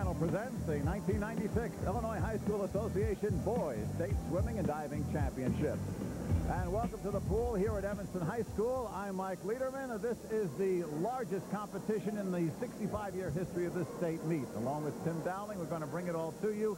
Channel presents the 1996 Illinois High School Association Boys State Swimming and Diving Championship. And welcome to the pool here at Evanston High School. I'm Mike Lederman. This is the largest competition in the 65-year history of this state meet. Along with Tim Dowling, we're going to bring it all to you.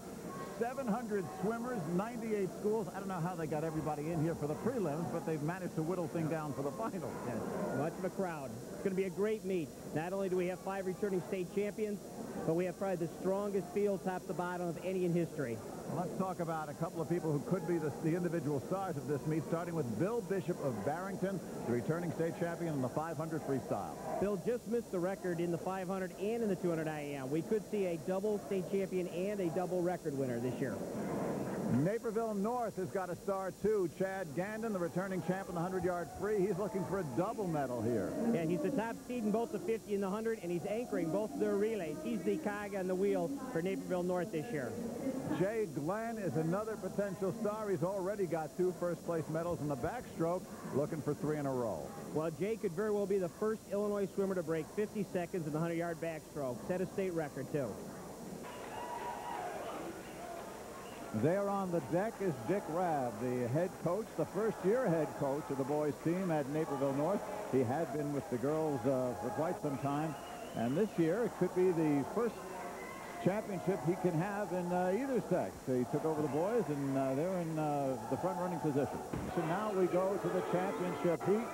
700 swimmers, 98 schools. I don't know how they got everybody in here for the prelims, but they've managed to whittle things down for the finals. Yes, much of a crowd. It's going to be a great meet. Not only do we have 5 returning state champions, but we have probably the strongest field top to bottom of any in history. Well, let's talk about a couple of people who could be the individual stars of this meet, starting with Bill Bishop of Barrington, the returning state champion in the 500 freestyle. Bill just missed the record in the 500 and in the 200 IAM. We could see a double state champion and a double record winner this year. Naperville North has got a star, too. Chad Gandon, the returning champ in the 100-yard free. He's looking for a double medal here. Yeah, he's the top seed in both the 50 and the 100, and he's anchoring both of their relays. He's the cog on the wheel for Naperville North this year. Jay Glenn is another potential star. He's already got 2 first-place medals in the backstroke, looking for 3 in a row. Well, Jay could very well be the first Illinois swimmer to break 50 seconds in the 100-yard backstroke. Set a state record, too. There on the deck is Dick Rabb, the head coach, the first-year head coach of the boys' team at Naperville North. He had been with the girls for quite some time, and this year it could be the first championship he can have in either sex. He took over the boys, and they're in the front-running position. So now we go to the championship heat.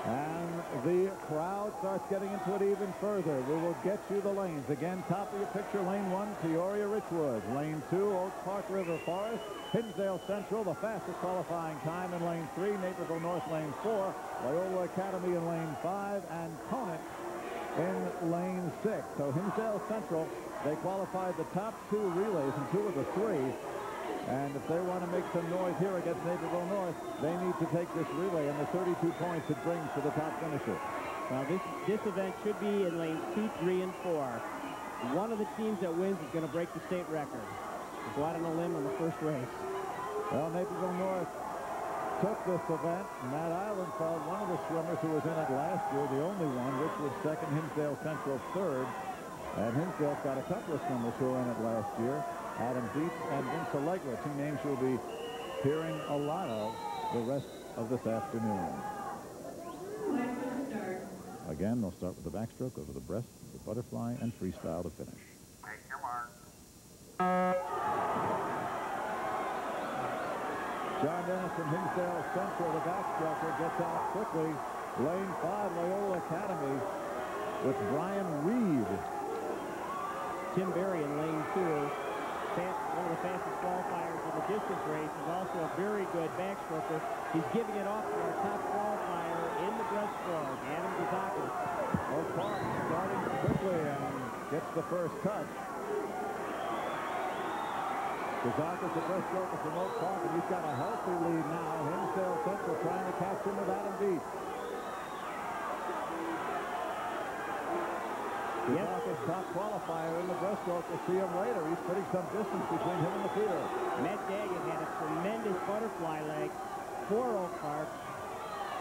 And the crowd starts getting into it even further. We will get you the lanes. Again, top of your picture, lane 1, Peoria Richwood. Lane 2, Oak Park River Forest. HINSDALE Central, the fastest qualifying time in lane 3. Naperville North, lane 4. Loyola Academy in lane 5. And Conant in lane 6. So HINSDALE Central, they qualified the top 2 relays and 2 of the 3. And if they want to make some noise here against Naperville North, they need to take this relay and the 32 points it brings to the top finisher. Now, this event should be in lanes 2, 3, and 4. One of the teams that wins is going to break the state record. Go out on a limb on the first race. Well, Naperville North took this event. Matt Eilenfeld, one of the swimmers who was in it last year, the only one. Richwood second, HINSDALE Central third. And HINSDALE's got a couple of swimmers who were in it last year. Adam Dietz and Vince Allegra, 2 names you'll be hearing a lot of the rest of this afternoon. Again, they'll start with the backstroke over the breast, the butterfly, and freestyle to finish. Take your mark. John Dennis from HINSDALE Central, the backstroker, gets out quickly. Lane 5, Loyola Academy, with Brian Reed. Tim Berry in lane 2. One of the fastest qualifiers in the distance race. Is also a very good backstroker. He's giving it off to our top qualifier in the breaststroke, Adam Gazakis. Oak Park starting quickly and gets the first touch. Gazakis, the breaststroker from Oak Park, and he's got a healthy lead now. HINSDALE Central trying to catch him with Adam Dietz. Gazakis, top qualifier in the breaststroke. We'll see him later. He's putting some distance between him and the field. Matt Dagg has had a tremendous butterfly leg for Oak Park,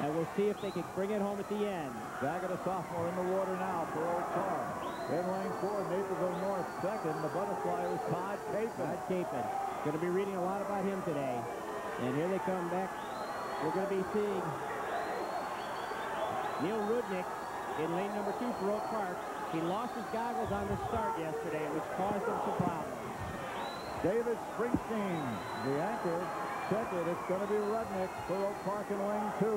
and we'll see if they can bring it home at the end. Daggett, a sophomore, in the water now for Oak Park. In lane 4, Naperville North second. The butterfly is Todd Capon. Todd Capon. Going to be reading a lot about him today. And here they come back. We're going to be seeing Neil Rudnick in lane number 2 for Oak Park. He lost his goggles on the start yesterday, which caused him some problems. David Springsteen, the anchor. Check it. It's going to be Rudnick for Oak Park in lane 2.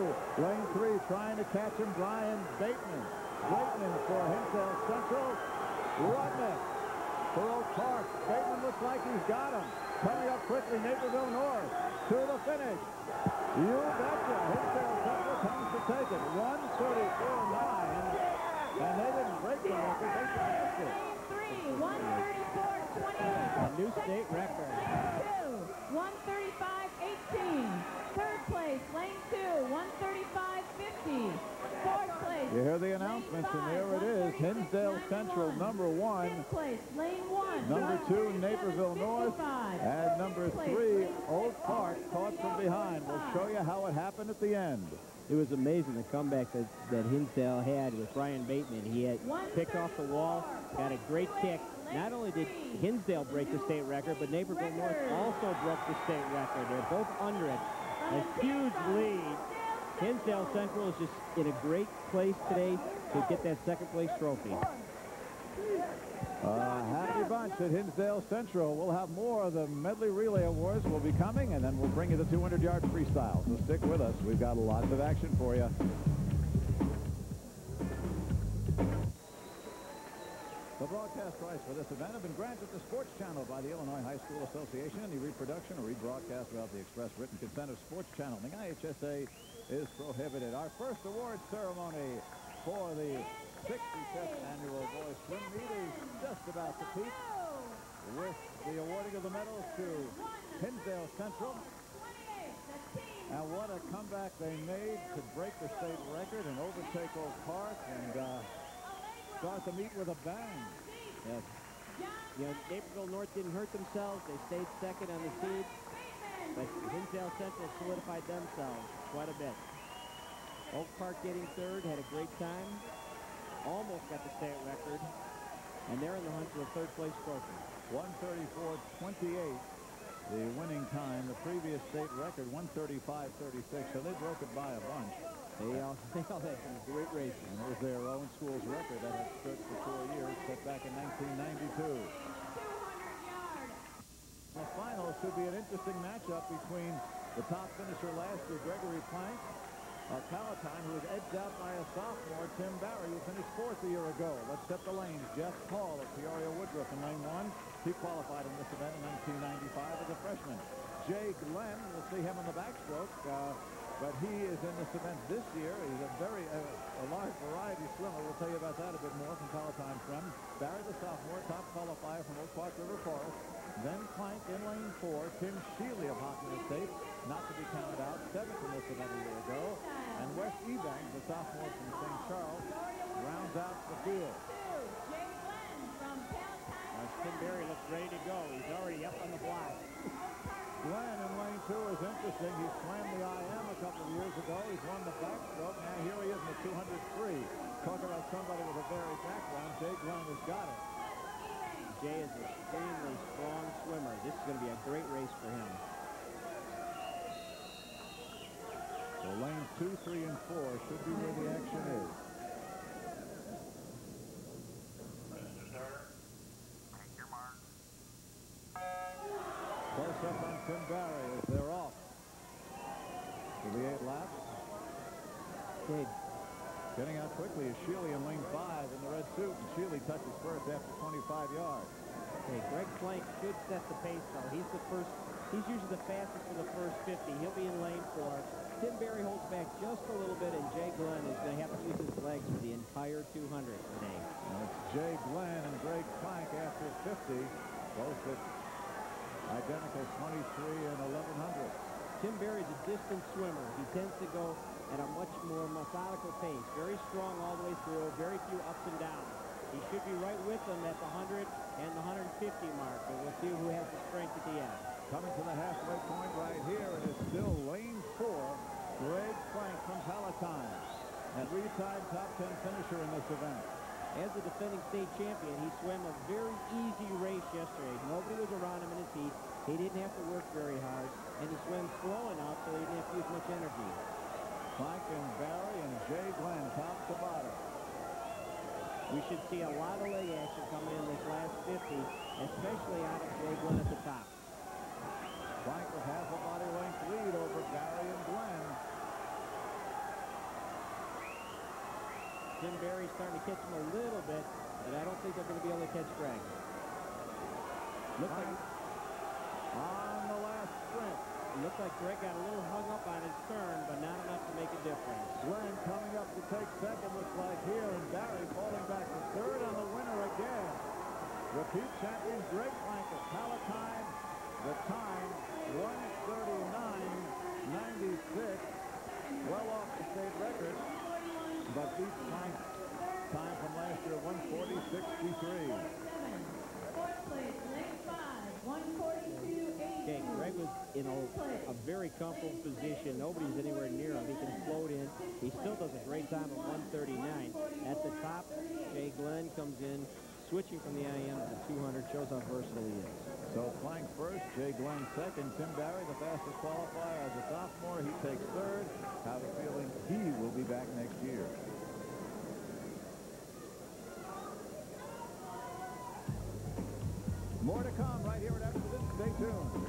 Lane 3, trying to catch him, Brian Bateman. Bateman for HINSDALE Central. Rudnick for Oak Park. Bateman looks like he's got him. Coming up quickly, Naperville North to the finish. You betcha. HINSDALE Central comes to take it. 134.9. And they didn't break the record, they surpassed it. 3, 134.28. A new state record. 2, 135.18. Third place, lane 2, 135.50. Fourth place. You hear the announcements, and there it is. HINSDALE Central, number 1. Fifth place, lane 1. Number 2, Naperville North. And number 3, Oak Park, caught from behind. We'll show you how it happened at the end. It was amazing the comeback that Hinsdale had with Brian Bateman. He had picked off the wall, got a great kick. Not only did Hinsdale break the state record, but Naperville North also broke the state record. They're both under it. A huge lead. Hinsdale Central is just in a great place today to get that second place trophy. Happy bunch at Hinsdale Central. We'll have more of the Medley Relay Awards will be coming, and then we'll bring you the 200-yard freestyle. So stick with us. We've got lots of action for you. The broadcast rights for this event have been granted to Sports Channel by the Illinois High School Association. Any reproduction or rebroadcast without the express written consent of Sports Channel. The IHSA is prohibited. Our first award ceremony for the 65th annual boys swim meet is just about to peak with the awarding of the medals to Hinsdale Central. And what a comeback they made to break the state record and overtake Oak Park and start the meet with a bang. Yes. You know, Naperville North didn't hurt themselves. They stayed second on the seed. But Hinsdale Central solidified themselves quite a bit. Oak Park getting third, had a great time. Almost got the state record. And they're in the hunt for the third place trophy. 134.28. The winning time, the previous state record, 135.36. So they broke it by a bunch. They all had some great races. And it was their own school's record that had stood for 4 years, set back in 1992. The finals should be an interesting matchup between the top finisher last year, Gregory Plank, of Palatine, who was edged out by a sophomore, Tim Barry, who finished fourth a year ago. Let's set the lanes. Jeff Hall of Peoria Woodruff in lane 1. He qualified in this event in 1995 as a freshman. Jay Glenn, we'll see him in the backstroke. But he is in this event this year. He's a very large variety swimmer. We'll tell you about that a bit more from Palatine from. Barry, the sophomore, top qualifier from Oak Park River Forest. Then Plank in lane 4. Tim Sheely of Hoffman State, not to be counted out, 7th in this event a year ago. And Wes Ebanks, the sophomore from St. Charles, rounds out the field. Tim Berry looks ready to go. He's already up on the block. Glenn in lane 2 is interesting. He swam the IM a couple of years ago. He's won the backstroke. Now here he is in the 200 free. Talk about somebody with a varied background. Jay Glenn has got it. Jay is an extremely strong swimmer. This is going to be a great race for him. So lanes 2, 3, and 4 should be where the action is. Close up on Tim Barry as they're off for the 8 laps. Good. Getting out quickly is Sheely in lane 5 in the red suit, and Sheely touches first after 25 yards. Okay, Greg Plank should set the pace, though. He's usually the fastest for the first 50. He'll be in lane 4. Tim Barry holds back just a little bit, and Jay Glenn is going to have to use his legs for the entire 200 today. And it's Jay Glenn and Greg Plank after 50, both at identical 23 and 1100. Tim Berry's a distant swimmer. He tends to go at a much more methodical pace. Very strong all the way through, very few ups and downs. He should be right with them at the 100 and the 150 mark, but we'll see who has the strength at the end. Coming to the halfway point right here, it is still lane 4, Greg Plank from Palatine. A 3-time top 10 finisher in this event. As a defending state champion, he swam a very easy race yesterday. Nobody was around him in his heat. He didn't have to work very hard, and he swam slow enough so he didn't have to use much energy. Plank and Barry and Jay Glenn top to bottom. We should see a lot of leg action coming in this last 50, especially out of Jay Glenn at the top. Plank with half a body length lead over Barry and Glenn. Tim Berry's starting to catch him a little bit, but I don't think they're going to be able to catch Greg. Looks like on the last sprint. Looks like Greg got a little hung up on his turn, but not enough to make a difference. Glenn coming up to take second, looks like here, and Barry falling back to third on the winner again. Repeat champion Greg Plank of Palatine. The time, 1:39.96. Well off the state record, but beats Plank time from very comfortable position. Nobody's anywhere near him. He can float in. He still does a great time of 139. At the top, Jay Glenn comes in, switching from the IM to the 200, shows how versatile he is. So Plank first, Jay Glenn second. Tim Barry, the fastest qualifier as a sophomore. He takes third. Have a feeling he will be back next year. More to come right here at Everton. Stay tuned.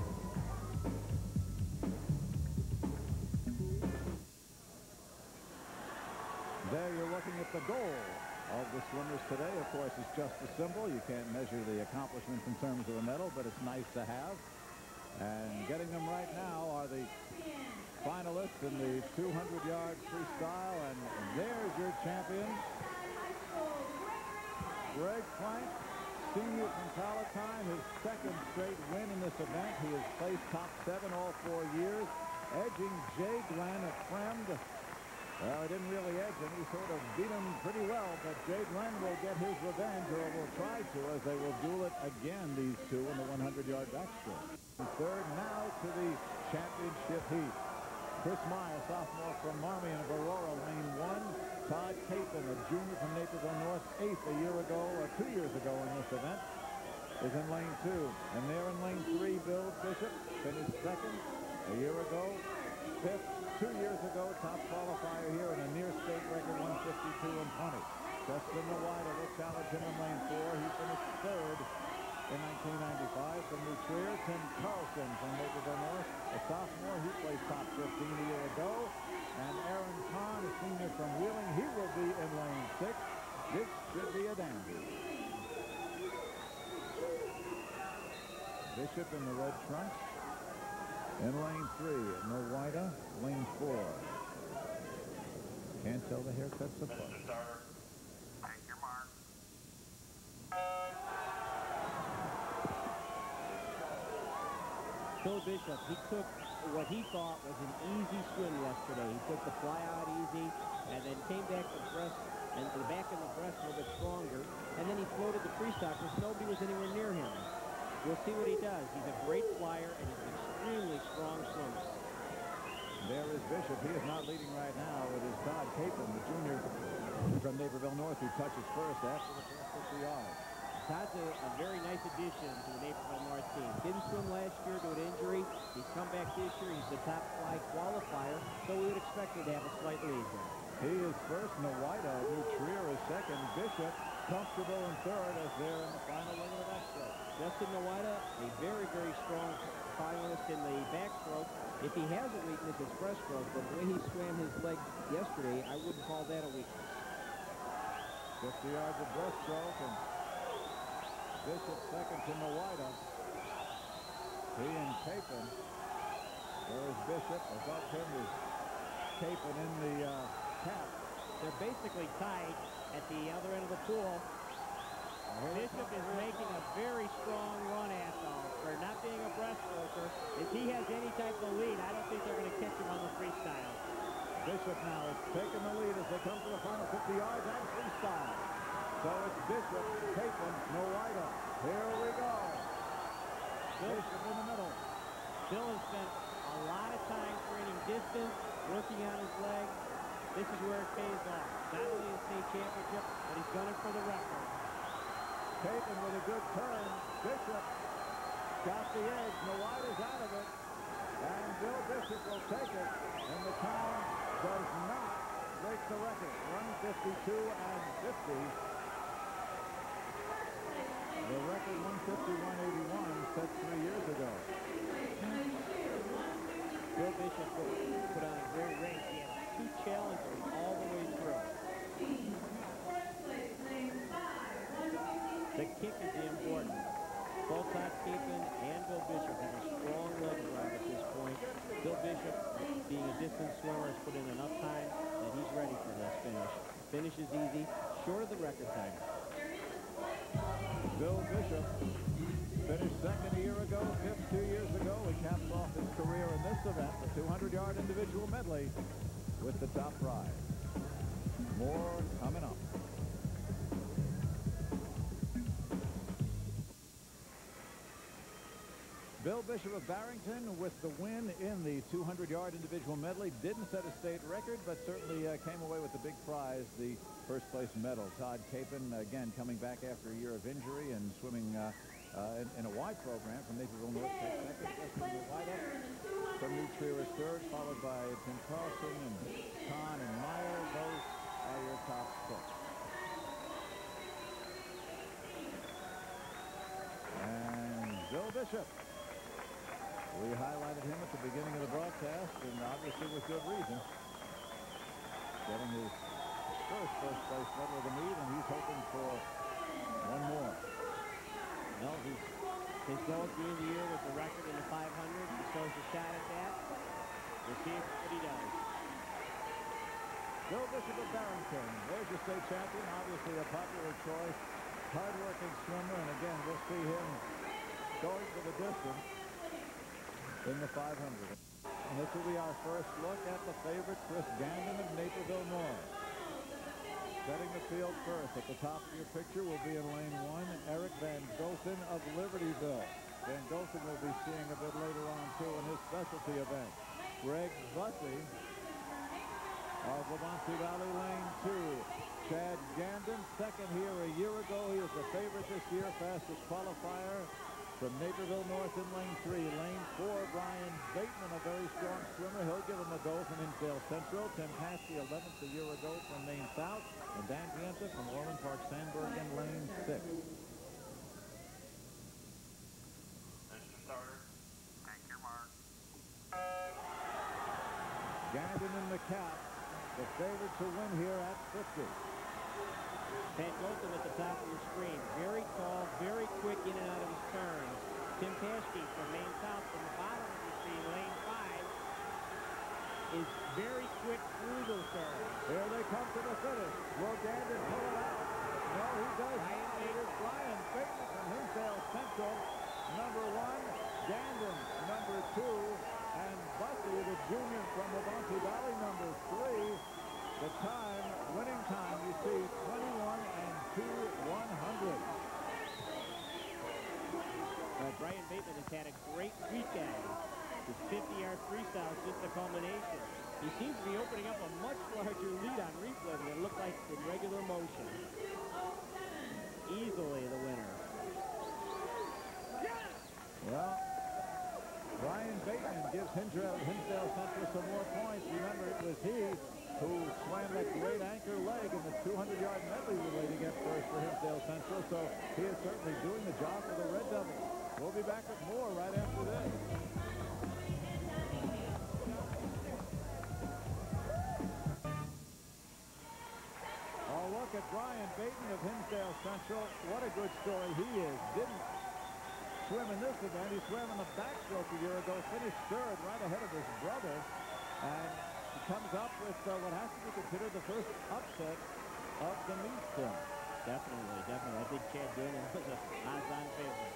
There you're looking at the goal of the swimmers today. Of course, it's just a symbol. You can't measure the accomplishments in terms of a medal, but it's nice to have. And getting them right now are the finalists in the 200-yard freestyle. And there's your champion, Greg Plank, senior from Palatine, his second straight win in this event. He has placed top 7 all 4 years, edging Jay Glenn at Fremd. Well, he didn't really edge him. He sort of beat him pretty well, but Jay Glenn will get his revenge, or will try to, as they will duel it again, these two, in the 100-yard backstroke. And third now to the championship heat. Chris Meyer, sophomore from Marmion of Aurora, lane 1. Todd Capon, a junior from Naperville North, 8th a year ago, or 2 years ago in this event, is in lane 2. And there in lane 3, Bill Bishop finished second a year ago. 5th 2 years ago, top qualifier here in a near state record 152 and 20. Justin Nawida will challenge him in lane 4. He finished third in 1995 from New Trier. Tim Carlson from Naperville North, a sophomore. He placed top 15 a year ago. And Aaron Kahn, a senior from Wheeling. He will be in lane 6. This should be a dandy. Bishop in the red trunks. In lane 3, Nawida, lane 4. Can't tell the haircuts apart. Take your mark. Bill Bishop, he took what he thought was an easy swim yesterday. He took the fly out easy, and then came back to breast, and to the back of the breast a little bit stronger, and then he floated the freestyle because nobody was anywhere near him. We'll see what he does. He's a great flyer, and he's an extremely strong swimmer. There is Bishop. He is not leading right now. It is Todd Capon, the junior from Naperville North, who touches first after the first 50 yards. Todd's a very nice addition to the Naperville North team. Didn't swim last year due to an injury. He's come back this year. He's the top fly qualifier, so we would expect him to have a slight lead here. He is first. Nawida, New Trier is second. Bishop comfortable in third as they're in the final leg of the backstroke. Justin Nawida, a very, very strong finalist in the backstroke. If he has a weakness, it's breaststroke, but the way he swam his leg yesterday, I wouldn't call that a weakness. 50 yards of breaststroke, and Bishop second to Nawida. He and Capon. There is Bishop. Above him is Capon in the cap. They're basically tied at the other end of the pool. Bishop is making a very strong run at though, for not being a breaststroker. If he has any type of lead, I don't think they're going to catch him on the freestyle. Bishop now is taking the lead as they come to the final 50 yards and freestyle. So it's Bishop, Capon, Nawida. Here we go. Bishop in the middle. Bill has spent a lot of time training distance, working on his leg. This is where it pays off. Not only the state championship, but he's gunning for the record. Capon with a good turn. Bishop got the edge. Nawida's out of it. And Bill Bishop will take it. And the time does not break the record. 152 and 50. The record 151.81 set 3 years ago. Bill Bishop put on a great race. He had 2 challengers all the way through. The kick is the important. Both Todd Capon and Bill Bishop have a strong leg drive at this point. Bill Bishop, being a distance swimmer, has put in enough time that he's ready for this finish. Finish is easy, short of the record time. Bill Bishop finished second a year ago, 5th 2 years ago. He caps off his career in this event, the 200-yard individual medley, with the top prize. More coming up. Bill Bill Bishop of Barrington with the win in the 200-yard individual medley. Didn't set a state record, but certainly came away with the big prize, the first-place medal. Todd Capon, again, coming back after a year of injury and swimming in a wide program from Naperville North. Second from the wide up. From New Trier is third, followed by Tim Carlson and Kahn and Meyer. Those are your top six. And Bill Bishop. We highlighted him at the beginning of the broadcast, and obviously with good reason. Getting his first place medal of the meet, and he's hoping for one more. Well, his goal at the end of the year was the record in the 500. He shows a shot at that. We'll see what he does. Bill Bishop of Barrington. There's your state champion, obviously a popular choice. Hard-working swimmer, and again, we'll see him going for the distance in the 500. And this will be our first look at the favorite, Chris Gandon of Naperville North. Setting the field first at the top of your picture will be in lane 1, Eric Van Gothen of Libertyville. Van Gothen will be seeing a bit later on, too, in his specialty event. Greg Bussey of Wabansie Valley, lane 2. Chad Gandon, second here a year ago. He was the favorite this year, fastest qualifier. From Naperville North in lane 3. Lane 4, Brian Bateman, a very strong swimmer. He'll give him a go from HINSDALE Central. Tim Paskey, 11th a year ago from Maine South. And Dan Pienta from Orland Park Sandburg in lane 6. Mr. Starter, take your mark. Gandon in the cap, the favorite to win here at 50. Van Gothen at the top of your screen. Very tall, very quick in and out of his turns. Tim Paskey from Maine South from the bottom of your screen, lane 5, is very quick through those turns. Here they come to the finish. Will Gandon pull it out? No, he does. It is Brian Bateman from HINSDALE Central, number 1. Gandon, number 2. And Bussey, the junior from Wabansie Valley, number 3. The time, winning time, you see, 21 and 2/100. Brian Bateman has had a great weekend. His 50-yard freestyle is just a culmination. He seems to be opening up a much larger lead on replay than it looked like in regular motion. Easily the winner. Well, Brian Bateman gives HINSDALE Central some more points. Remember, it was he who swam that great anchor leg in the 200-yard medley relay to get first for HINSDALE Central, so he is certainly doing the job for the Red Devils. We'll be back with more right after this. Oh, look at Brian Bateman of HINSDALE Central. What a good story he is. Didn't swim in this event. He swam in the backstroke a year ago, finished third right ahead of his brother, and he comes up with what has to be considered the first upset of the meet. Definitely. I think Chad Gandon was a odds-on favorite.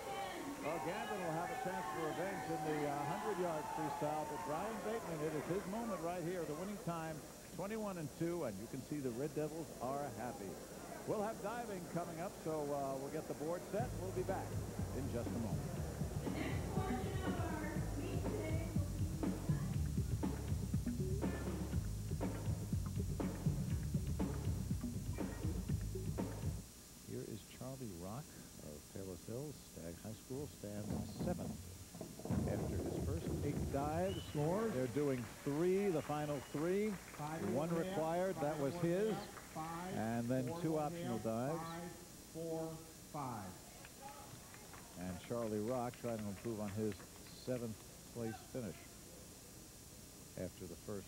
Well, Gandon will have a chance for revenge in the 100-yard freestyle, but Brian Bateman, it is his moment right here. The winning time, 21 and 2, and you can see the Red Devils are happy. We'll have diving coming up, so we'll get the board set. We'll be back in just a moment. Here is Charlie Rock of Palos Hills. Stagg High School stands 7th. After his first 8 dives, they're doing 3, the final 3. 1 required, that was his. And then 2 optional dives. 5, 4, 5. And Charlie Rock trying to improve on his 7th place finish after the first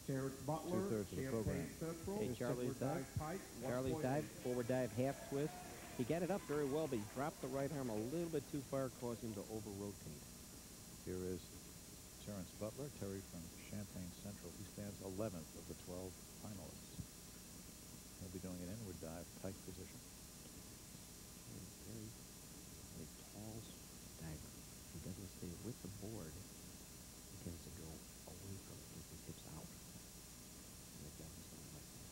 Terrence Butler, two-thirds of the program. Hey, Charlie's dive. Charlie's dive, forward dive, half twist. He got it up very well, but he dropped the right arm a little bit too far, causing him to over-rotate. Here is Terrence Butler, Terry from Champaign Central. He stands 11th of the 12 finalists. He'll be doing an inward dive, tight position. Very tall diver. He doesn't stay with the board. He tends to go away from it with his hips out. And the dive is going like that.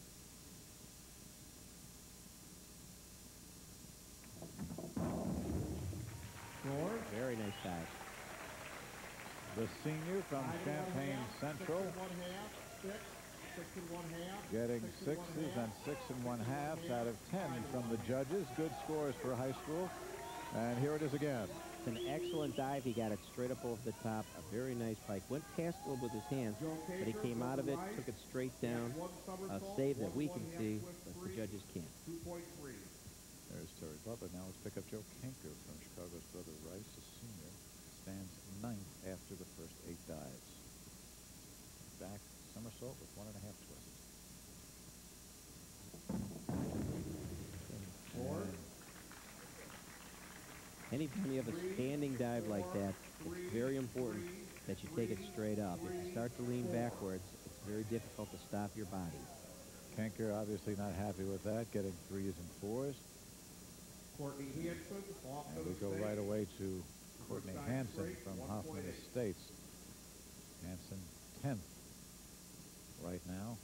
George. Very nice dive. the senior from Champaign Central, 6 1/2. getting 6s and 6 1/2 out of 10 from the judges. Good scores for high school. And here it is again. It's an excellent dive. He got it straight up over the top. A very nice pike. Went past a little with his hands, but he came out of it, took it straight down. A save that we can see, but the judges can't. 2.3. There's Terry Butler. Now let's pick up Joe CAINKER from Chicago's brother Rice, a senior. Stands 9th after the first 8 dives. Back somersault with 1.5 twists. Anytime you have a standing dive like that, it's very important that you take it straight up. If you start to lean backwards, it's very difficult to stop your body. CAINKER obviously not happy with that, getting 3s and 4s. Courtney Hanson off And to we the go stage. right away to Courtney Side Hanson straight, from 1.8. Hoffman Estates. Hanson 10th right now.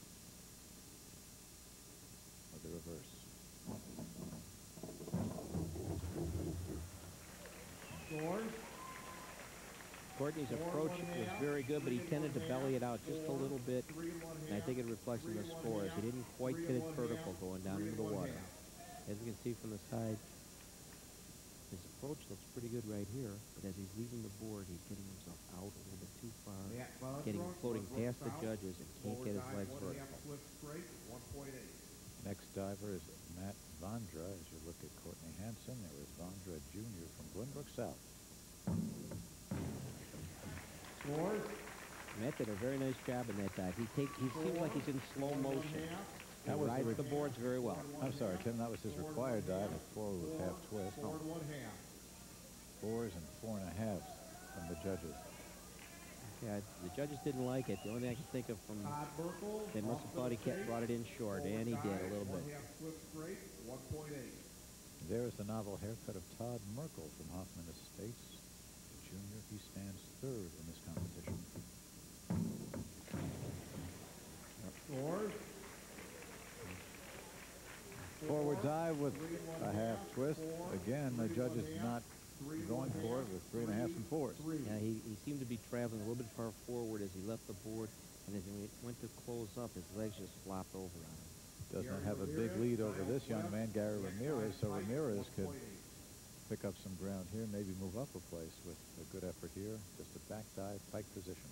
With the reverse. Scores. Courtney's approach was very good, but he tended to belly it out just a little bit, 3 1/2. and I think it reflects in the scores. He didn't quite get it vertical going down into the water. As you can see from the side, his approach looks pretty good right here, but as he's leaving the board, he's getting himself out a little bit too far, floating past the judges, and can't get his legs vertical. Swift straight, 1.8. Next diver is Matt VONDRA. As you look at Courtney Hanson, there is VONDRA Jr. from Glenbrook South. Scores. Matt did a very nice job in that dive. He seems like he's in slow motion. He That was rides the boards very well. I'm sorry, Tim, that was his required dive at 4 with half twist. Forward 1/2. 4s and 4.5 from the judges. Yeah, the judges didn't like it. The only thing I can think of from Todd Merkel. they must have thought he brought it in short, and he did a little bit. 1/2 swift straight, 1.8. There's the novel haircut of Todd Merkel from Hoffman Estates. Junior, he stands 3rd in this competition. Scores. Forward dive with a half twist. Again, the judges not going for it with 3.5 and 4s. Yeah, he seemed to be traveling a little bit far forward as he left the board, and as he went to close up, his legs just flopped over on him. Does not have a big lead over this young man, Gary Ramirez, so Ramirez could pick up some ground here, maybe move up a place with a good effort here. Just a back dive, pike position.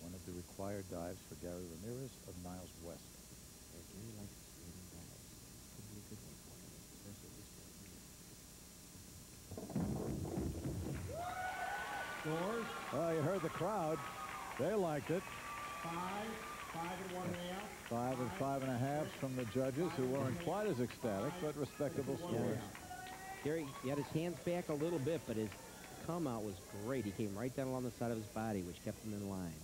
One of the required dives for Gary Ramirez of Niles West. Yeah, Gary likes standing dives. Could be a good one for him, especially this one. Scores. Well, you heard the crowd. They liked it. 5 and 1/2. 5 and 5.5 from the judges, who weren't quite as ecstatic, but respectable scores. Gary, he had his hands back a little bit, but his come out was great. He came right down along the side of his body, which kept him in line.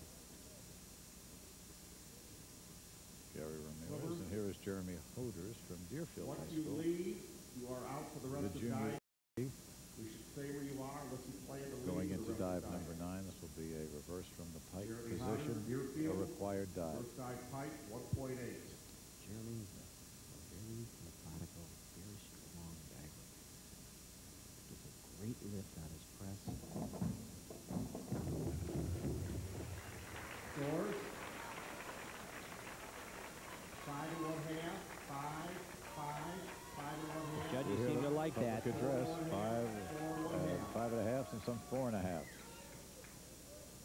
Gary Ramirez, and here is Jeremy HODERS from Deerfield Once High you School. leave, you are out for the rest The of the junior dive. You should stay where you are unless you plan to leave. going the into rest of dive the number 9. This will be a reverse from the pike Jeremy position, Hodder, Deerfield. a required dive. First dive pipe, 1.8. Jeremy's a very methodical, very strong diver. Gets a great lift on his press. Scores. 5 and 1/2. 5 and 1/2. Judges seem to like that. Public address, 5.5 and some 4.5.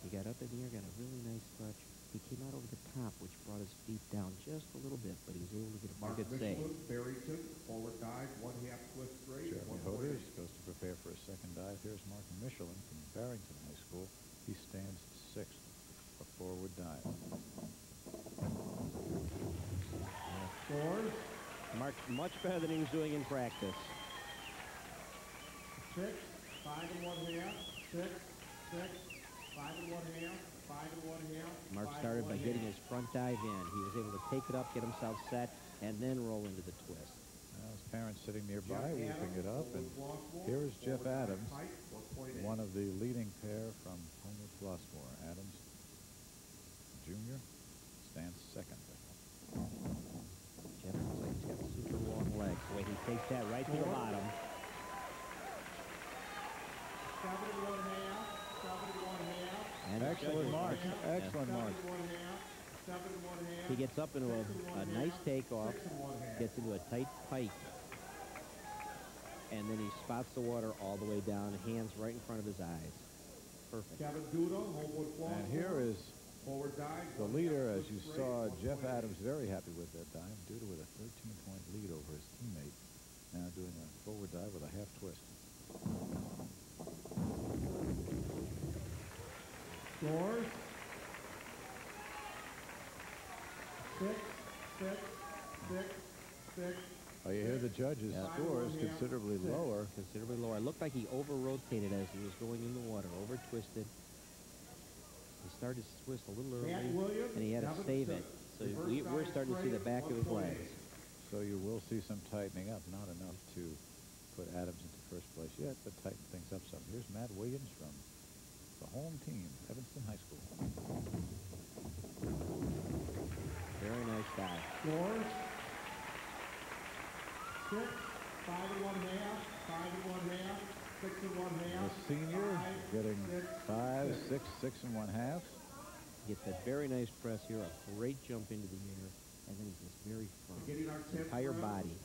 He got up in the air, got a really nice touch. He came out over the top, which brought his feet down just a little bit, but he was able to get a Mark good save. Michelin, Barrington, forward dive, 1/2 twist straight, Jeremy 1.8. HODERS goes to prepare for a second dive. Here's Mark Michelin from Barrington High School. He stands 6th, a forward dive. Scores. Mark's much better than he was doing in practice. 6, 5 and 1/2. 6, 5 and 1/2. 5 and 1/2. Mark 5 started and by 1/2. getting his front dive in. He was able to take it up, get himself set, and then roll into the twist. Now his parents sitting nearby, Jeff whooping Adams, it up, and forward Flossmoor, here is Jeff forward dive Adams, pipe, 1.8. one of the leading pair from Homer Flossmoor. Adams Jr. stands 2nd. Jeff looks like he's got super long legs. The way he takes that right to the bottom. 7 and 1/2. 7 and 1/2. And the Excellent marks. Excellent marks. He gets up into a nice takeoff, gets into a tight pike, and then he spots the water all the way down, hands right in front of his eyes. Perfect. And here is the leader, as you saw, Jeff Adams, very happy with that dive. Duda with a 13-point lead over his teammate. Now doing a forward dive with a half twist. Scores. 6, 6, 6, 6. Oh, you hear the judges' scores considerably lower. Considerably lower. It looked like he over-rotated as he was going in the water, over-twisted. He started to twist a little early, and he had to save it. So we're starting to see the back of his legs. So you will see some tightening up. Not enough to put Adams into first place yet, but tighten things up some. Here's Matt Williams from the home team, Evanston High School. Very nice dive. Scores. 6, 5 1/2, 5 1/2, 6 1/2. The senior getting 5, 6, 6 1/2. Gets that very nice press here, a great jump into the air, and then he's just very firm. His entire body,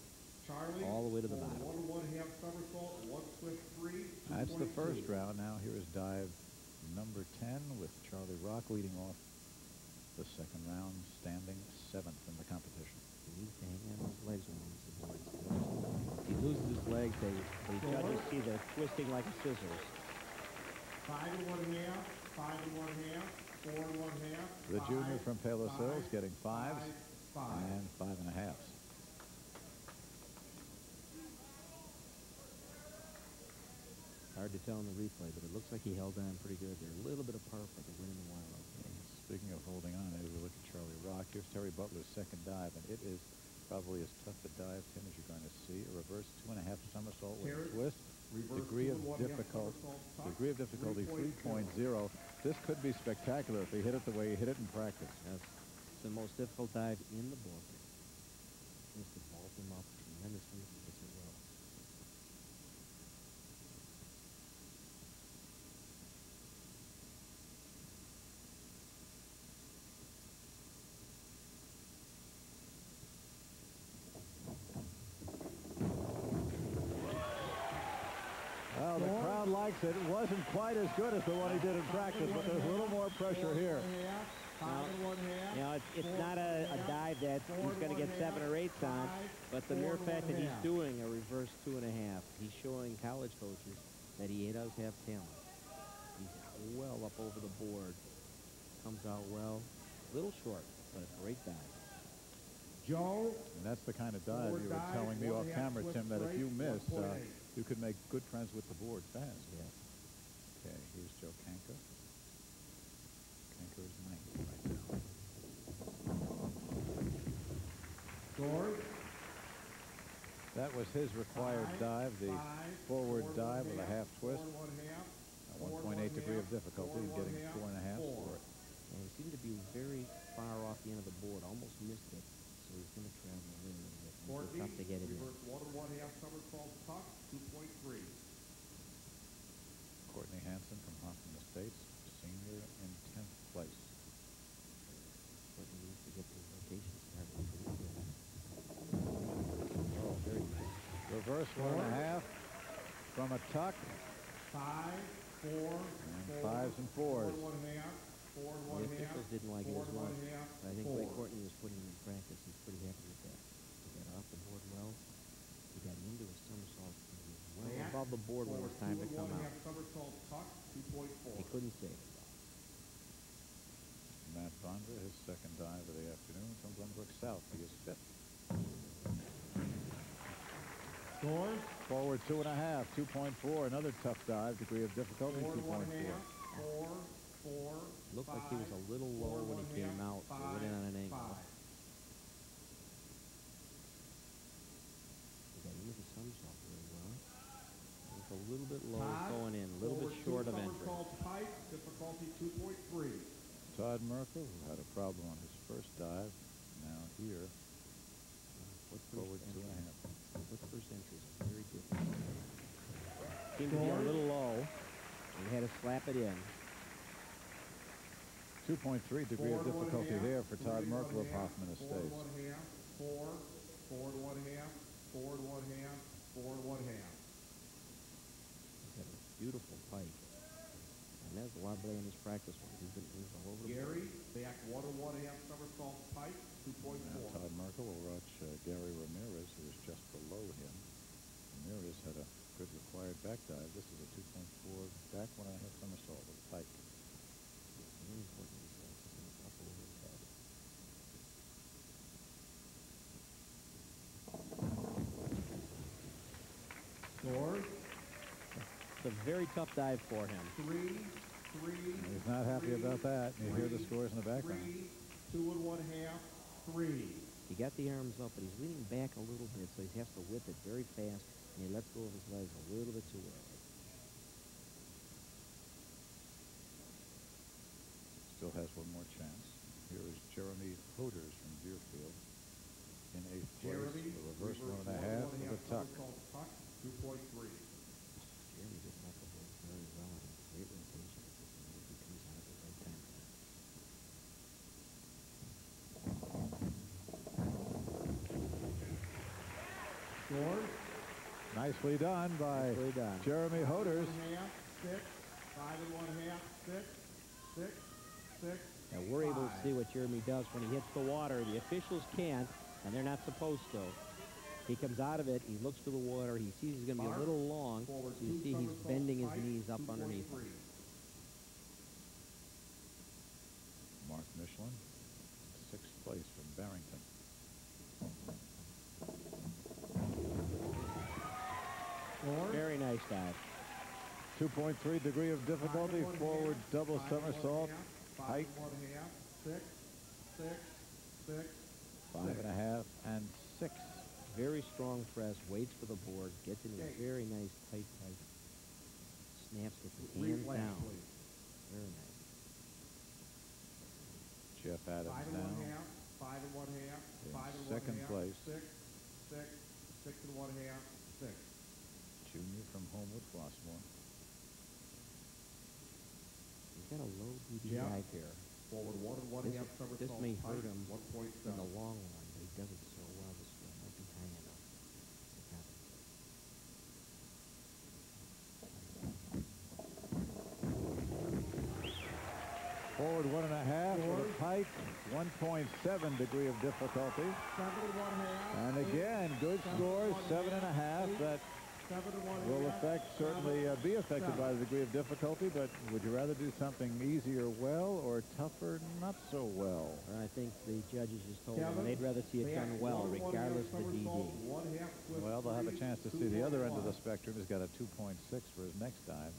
all the way to the bottom. 1 1/2 somersault, 1 twist 3. That's the first round. Now here is dive number 10 with Charlie Rock leading off the second round, standing 7th in the competition. He needs to hang on his legs when he's the board. He loses his legs, the judges see the twisting like scissors. 5 1/2, 5 1/2, 4 1/2. The junior from Palos Hills getting 5s 5. and 5 1/2. Hard to tell in the replay, but it looks like he held on pretty good. They're a little bit apart, but they're winning the wild. Speaking of holding on, as we look at Charlie Rock, here's Terry Butler's second dive, and it is probably as tough a dive, Tim, as you're going to see. A reverse 2.5 somersault with a twist. Degree of difficulty 3.0. This could be spectacular if he hit it the way he hit it in practice. Yes. It's the most difficult dive in the book. Just to vault him up tremendously if he gets it well. Well, the crowd likes it. It wasn't quite as good as the one he did in practice, but there's a little more pressure here. You know, it's not a dive that he's going to get 7 or 8s on, but the mere fact that he's doing a reverse 2.5, he's showing college coaches that he does have talent. He's well up over the board. Comes out well. A little short, but a great dive. Joe. And that's the kind of dive you were telling me off camera, Tim, that if you miss, you could make good friends with the board fast. Yes. Okay, here's Joe CAINKER. CAINKER is 9th right now. George. That was his required dive, the forward dive with a half twist. 1.8 degree of difficulty. He's getting 4.5 for it. And he seemed to be very far off the end of the board, almost missed it. So he's going to travel a little bit. It's tough to get it in. Reverse 1 1/2 somersault tuck, 2.3. Courtney HANSON from Hoffman Estates, senior in 10th place. Courtney needs to get the rotation started pretty good. Oh, very nice. Reverse 1.5 from a tuck. 5, 4, And 5s and 4s. 4 1/2, 4 The 1/2. officials didn't like it as well. 1/2, I think the way 4. Courtney was putting him in practice, he's pretty happy with that. He got off the board well. He got into a somersault. He was well above the board when it was time to come out. Somersault tuck, 2.4. He couldn't save it. Matt VONDRA, his second dive of the afternoon from Glenbrook South. He is 5th. Scores. Forward 2.5, 2.4. Another tough dive. Degree of difficulty 4 2.4. 1/2, 4, 4. Looked like he was a little low when he came out. So went in on an angle. 5. He got into the somersault very well. It was a little bit low going in, a little bit short of entry. Somersault pike, difficulty 2.3. Todd Merkel, who had a problem on his first dive, now here. Forward 2.5. What's first entry is very difficult. Seemed to be a little low. He had to slap it in. 2.3 degree of difficulty there for Todd Merkel of Hoffman Estates. Forward 1/2, 4, forward 1/2, forward 1/2, forward 1/2. He's got a beautiful pike. And there's a lot of play in his practice one. He's been all over the Gary, back 1 1/2 somersault pike, 2.4. Now Todd Merkel will watch Gary Ramirez, who is just below him. Ramirez had a good required back dive. This is a 2.4 back 1.5 somersault with a pike. Very important results in the upper of his head. Scores. It's a very tough dive for him. 3, 3. He's not happy about that. You hear the scores in the background. 3, 2 1/2, 3. He got the arms up, but he's leaning back a little bit, so he has to whip it very fast, and he lets go of his legs a little bit too early. Still has one more chance. Here is Jeremy HODERS from Deerfield in 8th place. Jeremy, The reverse 1.5 with a tuck. Tuck, 2.3. Jeremy did not go very well and great rotation. If he comes out at the right time. Scores. Nicely done by Nicely done. Jeremy HODERS. 1/2, 6, 5 1/2, 6, 6, 6. And we're able to see what Jeremy does when he hits the water. The officials can't, and they're not supposed to. He comes out of it, he looks to the water, he sees he's going to be a little long, so you see he's bending his knees up underneath him. Mark Michelin, 6th place from Barrington. Very nice dive. 2.3 degree of difficulty, forward double somersault, pike, 5 1/2, 6, 6, 6, 5.5 and 6. Very strong press, waits for the board, gets into a very nice tight pike. Snaps with the hands down. Very nice. Jeff Adams 5 now 1/2, 5 1/2, in 5 second 1/2, place. 6, 6, 6 1/2, 6. Junior from Homewood, Flossmoor. He's got a low DD Yeah. dive here. Forward 1 1/2 somersault. This may hurt pike, him 1.7. in the long run, but he does it so well this way. Might be high enough to compensate. Forward 1.5 with a pike, 1.7 degree of difficulty. 7 1/2. And again, good scores, 7.5. That 7 1/2. will certainly be affected by the degree of difficulty, but would you rather do something easier well or tougher not so well? I think the judges just told him they'd rather see it done well, regardless of the DD. Well, they'll have a chance to see the other end of the spectrum. He's got a 2.6 for his next dive,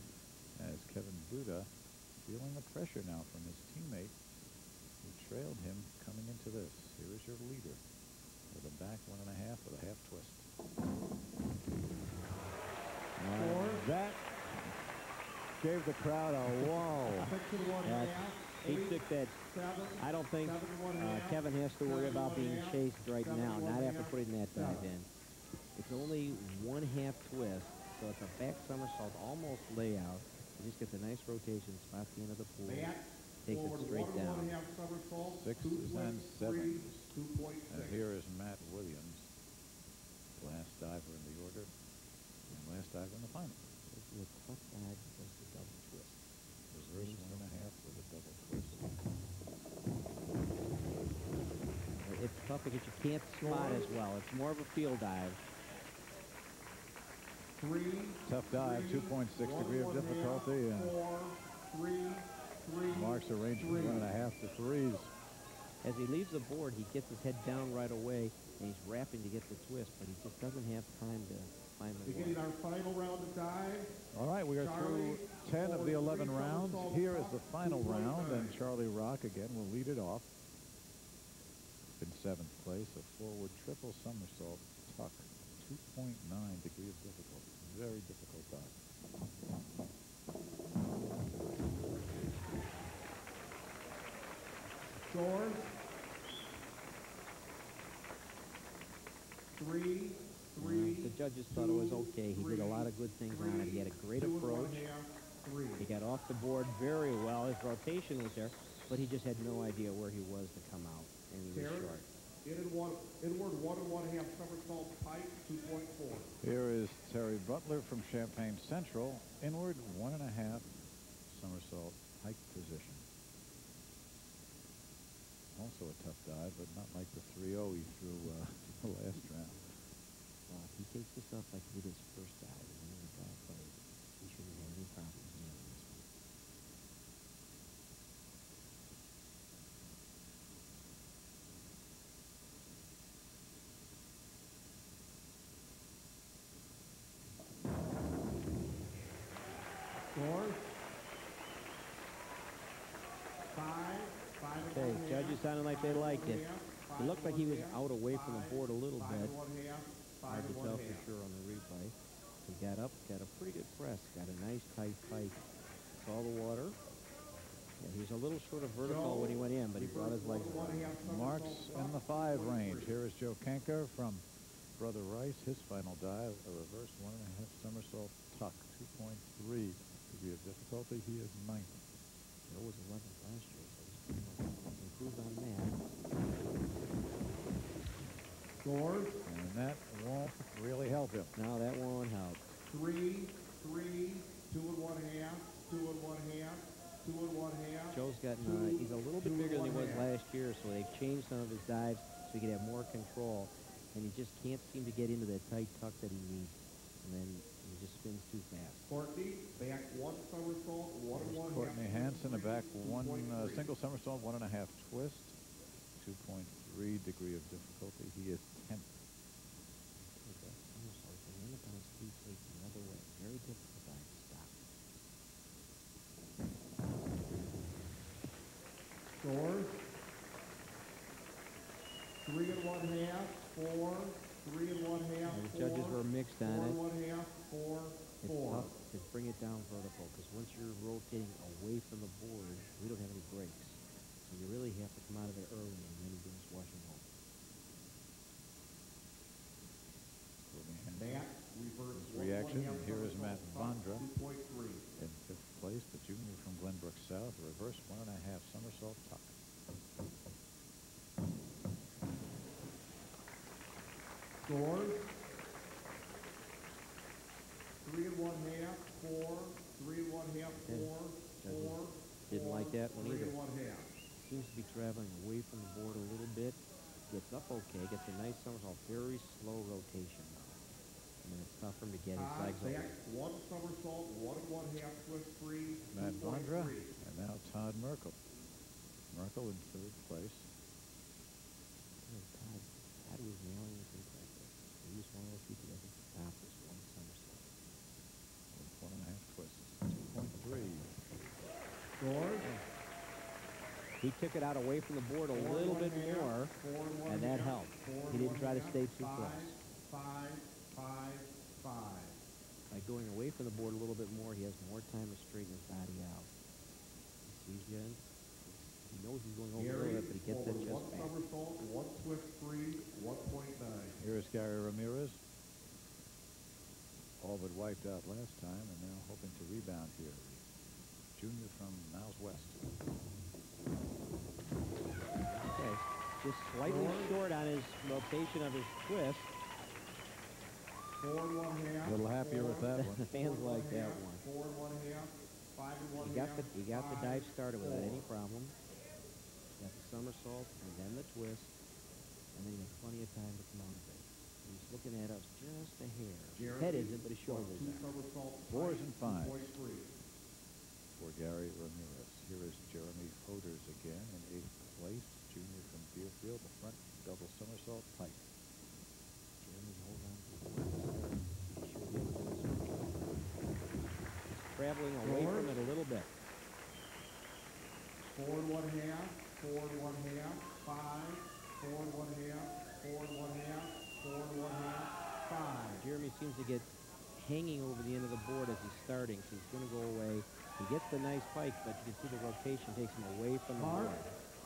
as Kevin Buda feeling the pressure now from his teammate who trailed him coming into this. Here is your leader with a back 1.5 with a half twist. That gave the crowd a whoa. He took that. I don't think Kevin has to worry about being chased right now, not after putting that dive in. It's only 1/2 twist, so it's a back somersault, almost layout. You just get the nice rotation, spot the end of the pool, takes it straight down. 6s and 7s. And here is Matt Williams, last diver in the order, and last diver in the final. With a tough dive, does the double twist. Reverse 1.5 with a double twist. It's tough because you can't spot as well. It's more of a field dive. Tough dive, 2.6 degree of difficulty, and Mark's arrangement 1.5 to 3s. As he leaves the board, he gets his head down right away, and he's wrapping to get the twist, but he just doesn't have time to find the Beginning our final round of dive. All right, we are through 10 of the 11 rounds. Here is the final round, and Charlie Rock again will lead it off. In 7th place, a forward triple somersault tuck, 2.9 degree of difficulty. Very difficult dive. Scores. 3, 3. The judges thought it was okay. He did a lot of good things on it. He had a great approach. He got off the board very well. His rotation was there. but he just had no idea where he was to come out, and he was short. Inward 1 1/2 somersault pike, 2.4. Here is Terry Butler from Champaign Central. Inward 1.5 somersault pike position. Also a tough dive, but not like the 3-0 he threw the last round. Well, if he takes this up like he did his first dive, and then the guy played, he shouldn't have any problems nailing this one. Score. 5. Okay, judges sounded like they liked it. It looked like he was out away from the board a little bit. Hard to tell for sure on the replay. He got up, got a pretty good press, got a nice tight pike. Saw the water. Yeah, he was a little short of vertical when he went in, but he brought his legs around. Marks in the 5 range. Here is Joe CAINKER from Brother Rice. His final dive, a reverse 1.5 somersault tuck, 2.3 degree of difficulty. He is 9th. Joe was 11th last year, so he's improved on that. Scores. And that won't really help him. No, that won't help. 3, 3, 2 1/2, 2 1/2, 2 1/2. Joe's gotten, he's a little bit bigger than he was last year, so they've changed some of his dives so he can have more control. And he just can't seem to get into that tight tuck that he needs. And then he just spins too fast. Courtney, back 1 somersault, 1 1/2. Courtney Hanson, a back 1 single somersault, 1.5 twist, 2.3 degree of difficulty. He is 10th. Another way. Very difficult dive to stop. Scores. 3 1/2, 4, 3 1/2. And the judges were mixed on 4 it. 1/2, 4, It's 4. tough to bring it down vertical because once you're rotating away from the board, we don't have any brakes. So you really have to come out of it early and then he goes washing home. Matt, reverse His reaction, 1 1/2 and here is Matt Vondra 2.3. in 5th place, the junior from Glenbrook South, a reverse 1.5 somersault tuck. Scores. 3 1/2, 4, 3 1/2, 4, 4. Didn't like that one 3 either. 1/2. Seems to be traveling away from the board a little bit. Gets up okay, gets a nice somersault, very slow rotation now. And then it's tough for him to get his legs Back over. 1 somersault, 1 1/2 twist 3. Matt Vondra, 2.3. and now Todd Merkel. Merkel in 3rd place. Todd was nailing the things like this. He was one of those people that could stop this 1 somersault. With 1.5 twists, 2.3. Scores. He took it out away from the board a little bit more, and that helped. He didn't try to stay too close. 5, 5, 5. By going away from the board a little bit more, he has more time to straighten his body out. He sees you in. He knows he's going over a little bit, but he gets that just 1 back. somersault, 1 twist 3, 1.9. Here is Gary Ramirez. All but wiped out last time, and now hoping to rebound here. Junior from Niles West. Okay, just slightly short on his rotation of his twist. 4 1/2. A little happier with that one. The fans like that one. 4 1/2, 5 1/2. He got the dive started without any problem. Got the somersault and then the twist, and then he had plenty of time to come out of it. He's looking at us just a hair. His head isn't, but his shoulders 2 are. somersault, 4s and 5s 2.3. for Gary Ramirez. Here is Jeremy HODERS again in 8th place. Junior from DEERFIELD, the front double somersault pike. Jeremy's holding on to the board. He should be able to do this. Traveling away from it a little bit. 4 1/2, 4 1/2, 5, 4 1/2, 4 1/2, 4 1/2, 5. Jeremy seems to get hanging over the end of the board as he's starting, so he's going to go away. He gets the nice pike, but you can see the rotation takes him away from the board.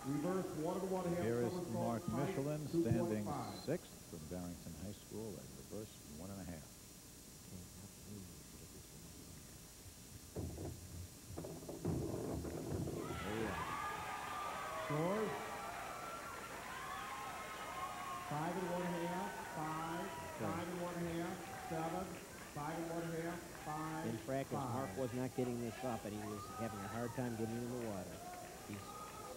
Reverse 1 1/2. Here is somersault Mark pike, Michelin 2.5. standing 6th from Barrington High School at reverse 1.5. practice, Mark was not getting this up, and he was having a hard time getting in the water. He's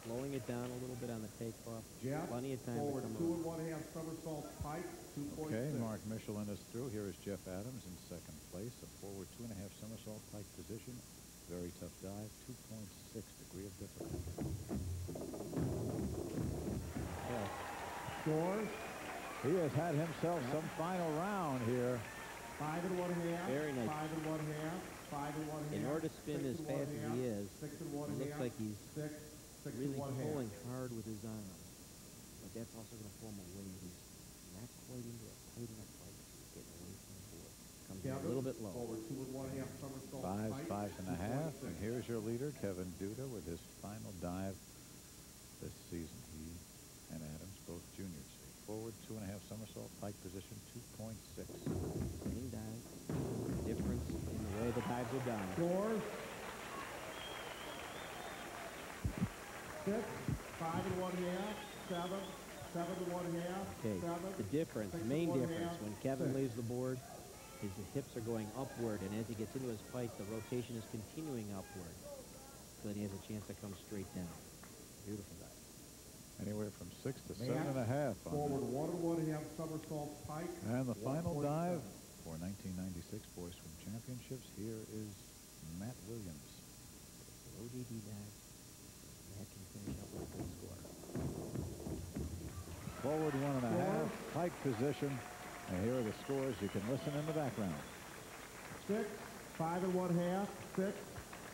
slowing it down a little bit on the takeoff. Jeff, Plenty of time to forward come 2 over. 1/2 somersault pike, 2.6. Okay, Mark Michelin is through. Here is Jeff Adams in second place. A forward 2 1/2 somersault pike position. Very tough dive. 2.6 degree of difficulty. Yeah. Scores. He has had himself some final round here. 5 1/2. Very nice. 5 1/2. 5 1/2. In order to spin as fast as he is, 6 it 1/2. looks like he's 6 really 1/2. pulling hard with his arms. But that's also going to form a weight. He's not quite into a tight enough fight. He's getting away from the board. Comes in a little bit low. Forward 2 1/2 somersault Fives, pike, 5 1/2. 2.6. And here's your leader, Kevin Duda, with his final dive this season. He and Adams, both juniors. Forward 2 1/2 somersault pike position, 2.6. Same dive. Difference in the way the dives are done. Scores. 6 5 1/2. 7 7 1/2. Okay, 7 the difference, 6 main 1/2, difference, when Kevin 6. leaves the board, his hips are going upward, and as he gets into his pike, the rotation is continuing upward. So then he has a chance to come straight down. Beautiful dive. Anywhere from 6 to Matt, 7 1/2. Forward 1 1/2 somersault pike. And the final 1.7. dive for 1996 Boys Swim Championships. Here is Matt Williams. Low DD dive. Matt can finish up with a good score. Forward 1 1/2 pike position. And here are the scores. You can listen in the background. 6 5 1/2. 6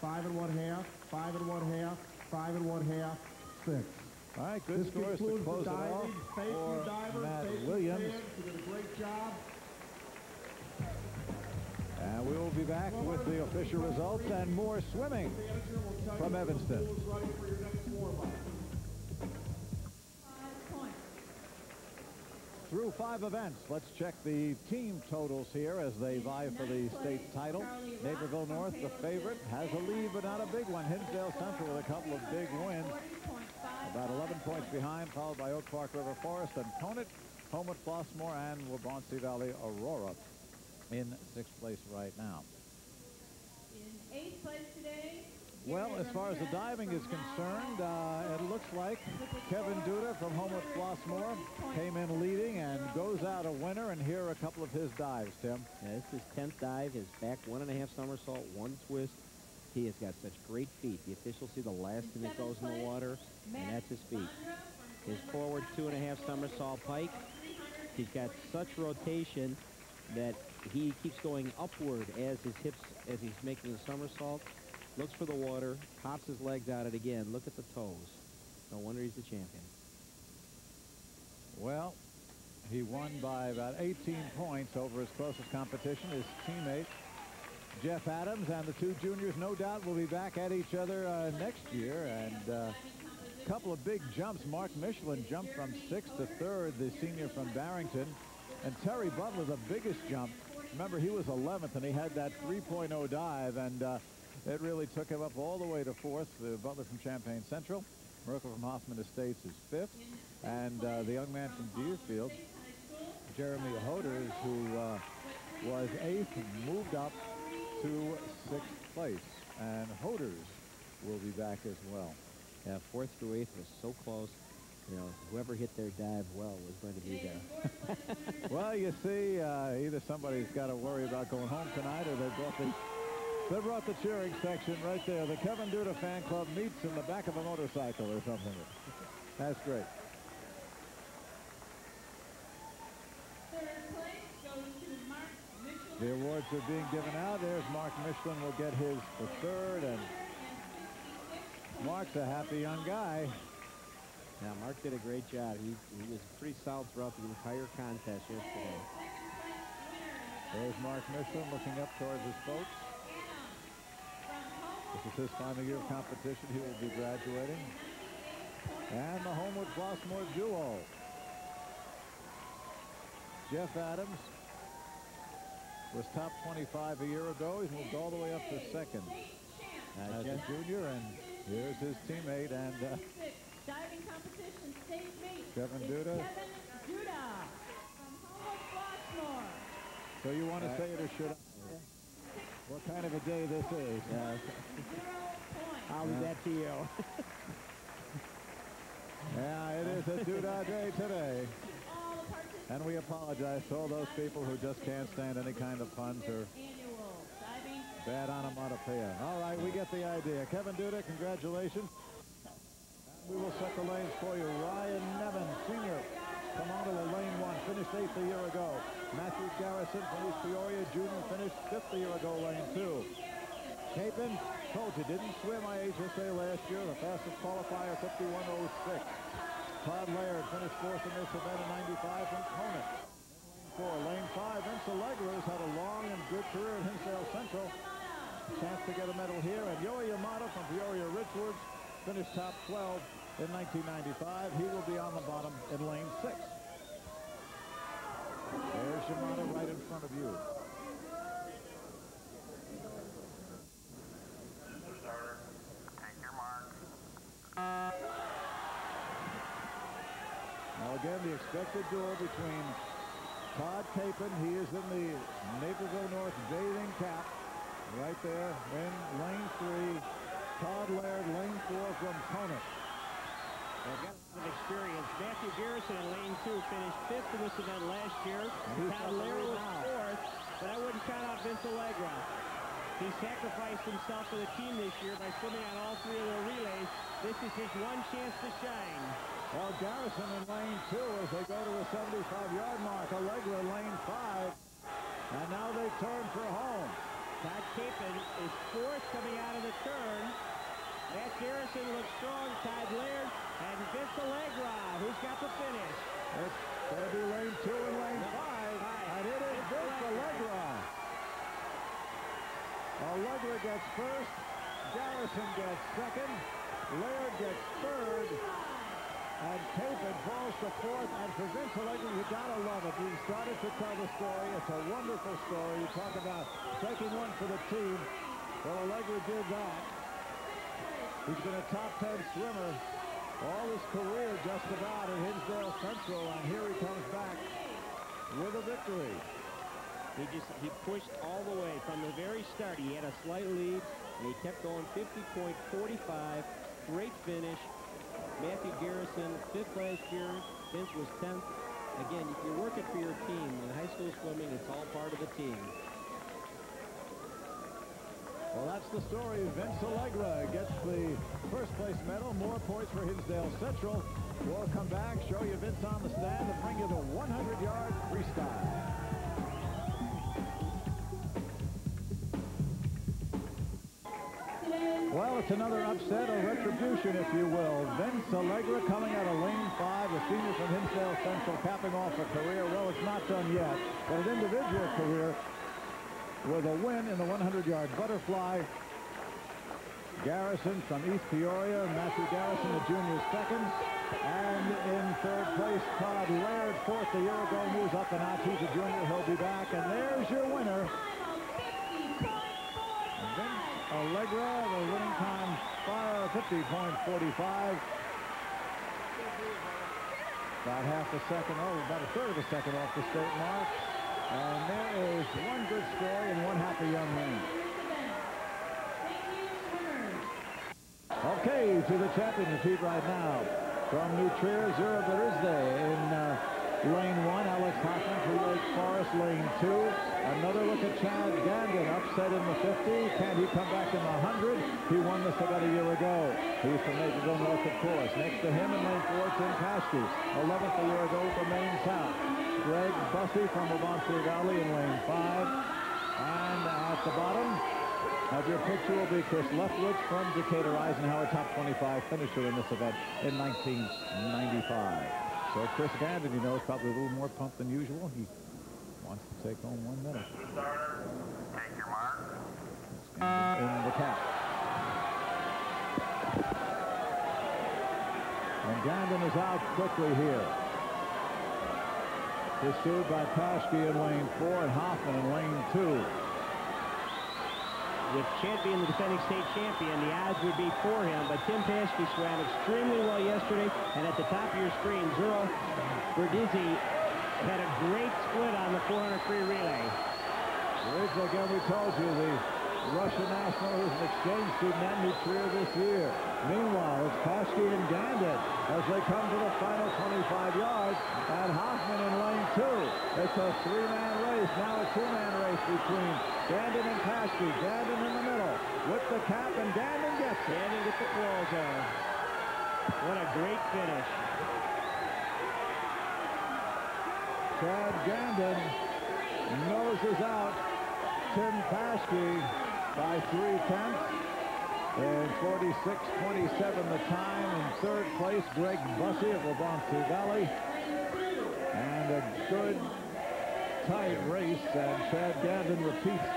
5 1/2. 5 1/2. 5 1/2. 6. All right, good This scores to concludes close the it off diving. Thank you, for divers. Matt Thank you, Williams. fans. You did a great job. And we will be back with the official results and more swimming Manager will tell from you Evanston. who is ready for your next warm-up. 5 points. Through 5 events, let's check the team totals here as they vie for the state title. Naperville North, the favorite, has a lead, but not a big one. Hinsdale Central with a couple of big wins. 40.5. About 11 points behind, followed by Oak Park River Forest and Conant, Homewood Flossmoor, and Waubonsee Valley Aurora in 6th place right now. In 8th place today. Well, as far as the diving is concerned, it looks like Kevin Duda from Homewood Flossmoor came in leading and goes out a winner. And here are a couple of his dives, Tim. Yeah, this is his 10th dive, his back 1 1/2 somersault, 1 twist. He has got such great feet. The officials see the last thing that goes in the water, and that's his feet. His forward 2 1/2 somersault pike. He's got such rotation that he keeps going upward as his hips, as he's making the somersault. Looks for the water, pops his legs out it again. Look at the toes. No wonder he's the champion. Well, he won by about 18 points over his closest competition, his teammate, Jeff Adams, and the 2 juniors no doubt will be back at each other next year. And a couple of big jumps. Mark Michelin jumped from 6th to 3rd, the senior from Barrington. And Terry Butler, the biggest jump. Remember, he was 11th, and he had that 3.0 dive, and it really took him up all the way to 4th. The Butler from Champaign Central. Merkel from Hoffman Estates is 5th. And the young man from Deerfield, Jeremy HODERS, who was 8th, moved up to 6th place. And HODERS will be back as well. Yeah, 4th through 8th was so close. You know, whoever hit their dive well was going to be there. Well, you see, either somebody's got to worry about going home tonight, or they brought the cheering section right there. The Kevin Duda fan club meets in the back of a motorcycle or something. That's great. 3rd place goes to Mark Michelin. The awards are being given out. There's Mark Michelin will get his for 3rd, and Mark's a happy young guy. Now, Mark did a great job. He was pretty solid throughout the entire contest yesterday. There's Mark Michelin looking up towards his folks. This is his final year of competition. He will be graduating. And the Homewood Flossmoor duo. Jeff Adams was top 25 a year ago. He's moved all the way up to 2nd as a junior, and here's his teammate and Diving competition state mate. Kevin is Duda. Kevin Duda from Homewood Flossmoor. So you want to say it or should I? Well, what kind of a day this is. 0 points. I'll leave that to you. Yeah, it is a TODD day today. All the participants. And we apologize to all those people who just can't stand any kind of puns or Annual diving. bad onomatopoeia. All right, we get the idea. Kevin Duda, congratulations. We will set the lanes for you. Ryan Nevin, senior, come on to the lane 1, finished 8th a year ago. Matthew Garrison from East Peoria, junior, finished 5th a year ago, lane 2. Capon, told you, didn't swim IHSA last year. The fastest qualifier, 51.06. Todd Laird finished 4th in this event in 95 from Conant. Lane 4, lane 5, Vince Allegra's had a long and good career at Hinsdale Central. Chance to get a medal here. And Yoa Yamada from Peoria Richwards finished top 12 in 1995. He will be on the bottom in lane 6. There's Yamada right in front of you. Now again, the expected duel between Todd Capon, he is in the Naperville North bathing cap, right there in lane 3. Todd Laird, lane 4 from Conant. They've got some experience. Matthew Garrison in lane 2 finished 5th in this event last year. Todd Laird was 4th, but I wouldn't count out Vince Allegra. He sacrificed himself for the team this year by swimming on all 3 of their relays. This is his one chance to shine. Well, Garrison in lane 2 as they go to the 75-yard mark. Allegra in lane 5. And now they turn for home. Todd Capon is 4th coming out of the turn. Matt Garrison looks strong. Todd Laird and Vince Allegra, who's got the finish. It's going to be lane 2 and lane 5. And it is Vince Allegra. Allegra gets 1st. Garrison gets 2nd. Laird gets 3rd. And Capon falls to 4th. And for Vince Allegra, you gotta love it. He started to tell the story. It's a wonderful story. You talk about taking one for the team. Well, Allegra did that. He's been a top 10 swimmer all his career just about at Hinsdale Central. And here he comes back with a victory. He pushed all the way from the very start. He had a slight lead, and he kept going. 50.45. Great finish. Matthew Garrison, 5th last year. Vince was 10th. Again, if you're working for your team in high school swimming, it's all part of the team. Well, that's the story. Vince Allegra gets the first place medal. More points for Hinsdale Central. We'll come back, show you Vince on the stand, and bring you the 100-yard freestyle. Well, it's another upset, or retribution, if you will. Vince Allegra coming out of lane 5, a senior from Hinsdale Central, capping off a career. Well, it's not done yet, but an individual career with a win in the 100-yard butterfly. Garrison from East Peoria, Matthew Garrison, the junior, 2nd. And in 3rd place, Todd Laird, 4th a year ago, moves up a notch. He's a junior. He'll be back. And there's your winner. Vince Allegra, the winning time, 50.45. About half a second, about a 3rd of a second off the state mark. And there is one good story and one happy young man. Okay, to the championship heat right now. From New Trier, Zura Berizde in lane 1. Alex Hoffman from Lake Forest, lane 2. Another look at Chad Gandon, upset in the 50. Can he come back in the 100? He won this about a year ago. He's from Naperville North, of course. Next to him in lane 4, Tim Paschke, 11th a year ago from Maine South. Greg Bussey from Wabansie Valley in lane 5. And at the bottom of your picture will be Chris Leftwich from Decatur Eisenhower, top 25 finisher in this event in 1995. So Chris Gandon, you know, is probably a little more pumped than usual. He wants to take home 1 medal. Starter, take your mark. In the cap. And Gandon is out quickly here. Pursued by Paschke in lane 4 and Hoffman in lane 2. With Chad being the defending state champion, the odds would be for him, but Tim Paschke swam extremely well yesterday, and at the top of your screen, Zura Berdizzi had a great split on the 400 free relay. Again, we told you the Russian national who's an exchange student at New Trier this year. Meanwhile, it's Paschke and Gandon as they come to the final 25 yards, and HOFFMAN in lane 2. It's a 3-man race, now a 2-man race between Gandon and Paschke. Gandon in the middle with the cap, and Gandon gets it. Gandon gets the closer. What a great finish. Chad Gandon noses out Tim Paschke by 0.3. And 46-27 the time. In third place, Greg Bussey of Waubonsee Valley. And a good tight race, and Chad Gandon repeats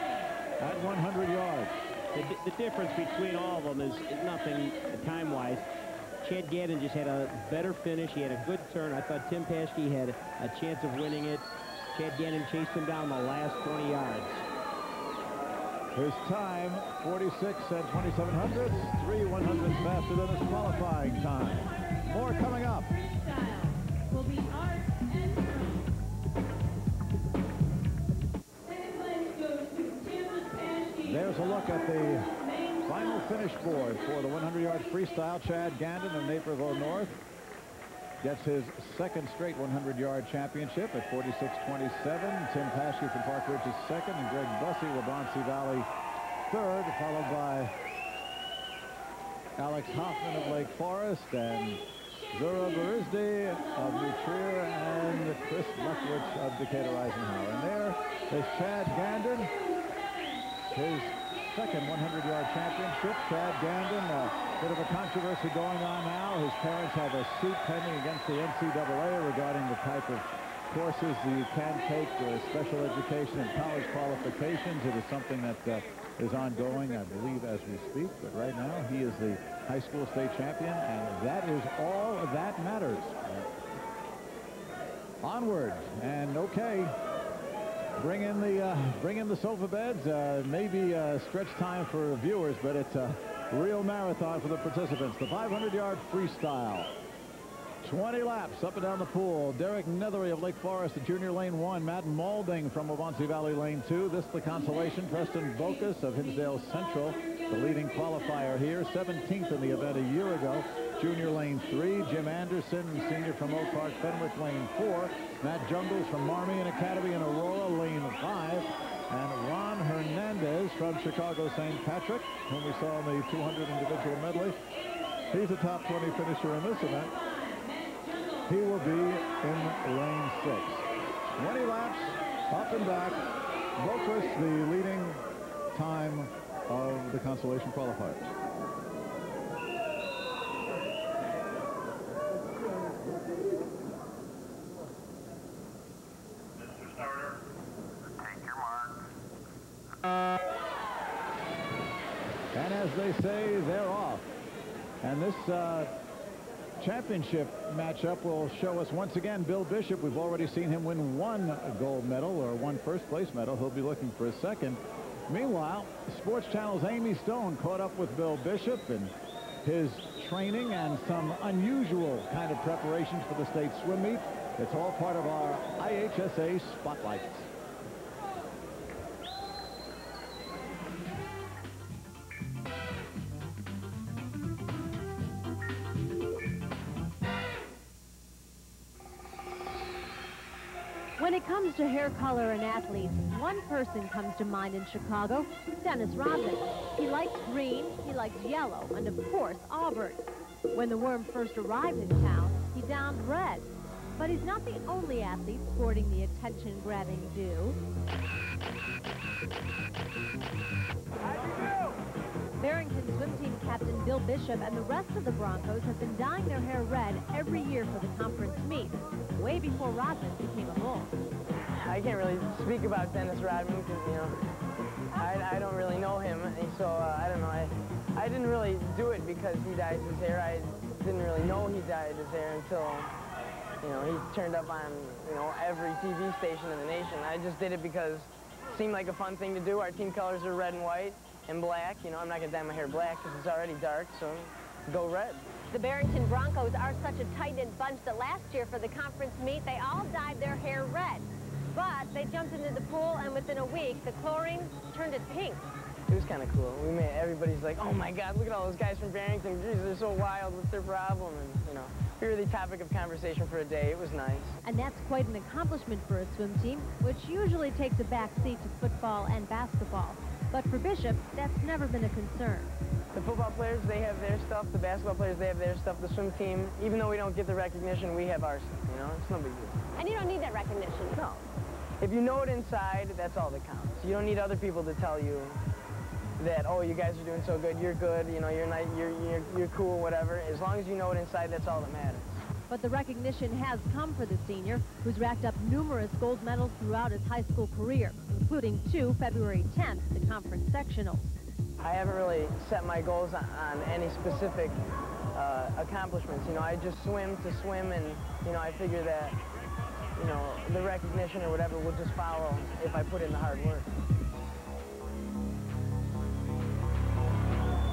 at 100 yards. The difference between all of them is nothing time-wise. Chad Gandon just had a better finish. He had a good turn. I thought Tim Paschke had a chance of winning it. Chad Gandon chased him down the last 20 yards. His time, 46 and 27/100ths, 3 100ths faster than his qualifying time. More coming up. Freestyle will be Art and Drew. Second place goes to Tim Paschke. There's a look at the final finish board for the 100-yard freestyle. Chad Gandon of Naperville North gets his second straight 100-yard championship at 46-27. Tim Paschke from Park Ridge is second, and Greg Bussey, Waubonsee Valley, third, followed by Alex HOFFMAN of Lake Forest and Zura Barizdi of New Trier and Chris Lefwich of Decatur Eisenhower. And there is Chad Gandon, his second 100-yard championship. Chad Gandon, a bit of a controversy going on now. His parents have a suit pending against the NCAA regarding the type of courses you can take for special education and college qualifications. It is something that is ongoing, I believe, as we speak. But right now, he is the high school state champion, and that is all that matters. Onward, and okay. Bring in the sofa beds. Maybe stretch time for viewers, but it's a real marathon for the participants. The 500-yard freestyle. 20 laps up and down the pool. Derek Nethery of Lake Forest, the junior lane 1. Matt Maulding from Waubonsee Valley lane 2. This the consolation. Preston Bocus of Hinsdale Central, the leading qualifier here. 17th in the event a year ago. Junior lane 3. Jim Anderson, senior from Oak Park Fenwick lane 4. Matt Jungles from Marmion Academy in Aurora lane 5. And Ron Hernandez from Chicago St. Patrick, whom we saw in the 200 individual medley. He's a top 20 finisher in this event. He will be in lane 6. 20 laps, up and back. Bocus, the leading time of the consolation qualifiers. Mr. Starter, take your mark. And as they say, they're off. And this championship matchup will show us once again Bill Bishop. We've already seen him win 1 gold medal or 1 first place medal. He'll be looking for a second. Meanwhile, Sports Channel's Amy Stone caught up with Bill Bishop and his training and some unusual kind of preparations for the state swim meet. It's all part of our IHSA Spotlights. When it comes to hair color and athletes, one person comes to mind in Chicago, Dennis Rodman. He likes green, he likes yellow, and of course, auburn. When the Worm first arrived in town, he donned red. But he's not the only athlete sporting the attention-grabbing do. Barrington swim team captain Bill Bishop and the rest of the Broncos have been dyeing their hair red every year for the conference meet, way before Rodman became a Bull. I can't really speak about Dennis Rodman because, you know, I don't really know him, so I don't know. I didn't really do it because he dyes his hair. I didn't really know he dyed his hair until, you know, he turned up on, you know, every TV station in the nation. I just did it because it seemed like a fun thing to do. Our team colors are red and white and black. You know, I'm not going to dye my hair black because it's already dark, so go red. The Barrington Broncos are such a tight-knit bunch that last year for the conference meet, they all dyed their hair red. But they jumped into the pool, and within a week, the chlorine turned it pink. it was kind of cool. We made, everybody's like, oh my God, look at all those guys from Barrington. Geez, they're so wild. What's their problem? And, you know, we were the topic of conversation for a day. It was nice. And that's quite an accomplishment for a swim team, which usually takes a back seat to football and basketball. But for Bishop, that's never been a concern. The football players, they have their stuff. The basketball players, they have their stuff. The swim team, even though we don't get the recognition, we have our stuff, you know? It's no big deal. And you don't need that recognition. No. If you know it inside, that's all that counts. You don't need other people to tell you that, oh, you guys are doing so good, you know, you're nice, you're cool, whatever. As long as you know it inside, that's all that matters. But the recognition has come for the senior, who's racked up numerous gold medals throughout his high school career, including 2 February 10th, the conference sectionals. I haven't really set my goals on any specific accomplishments. You know, I just swim to swim, and, you know, I figure that, you know, the recognition or whatever will just follow if I put in the hard work.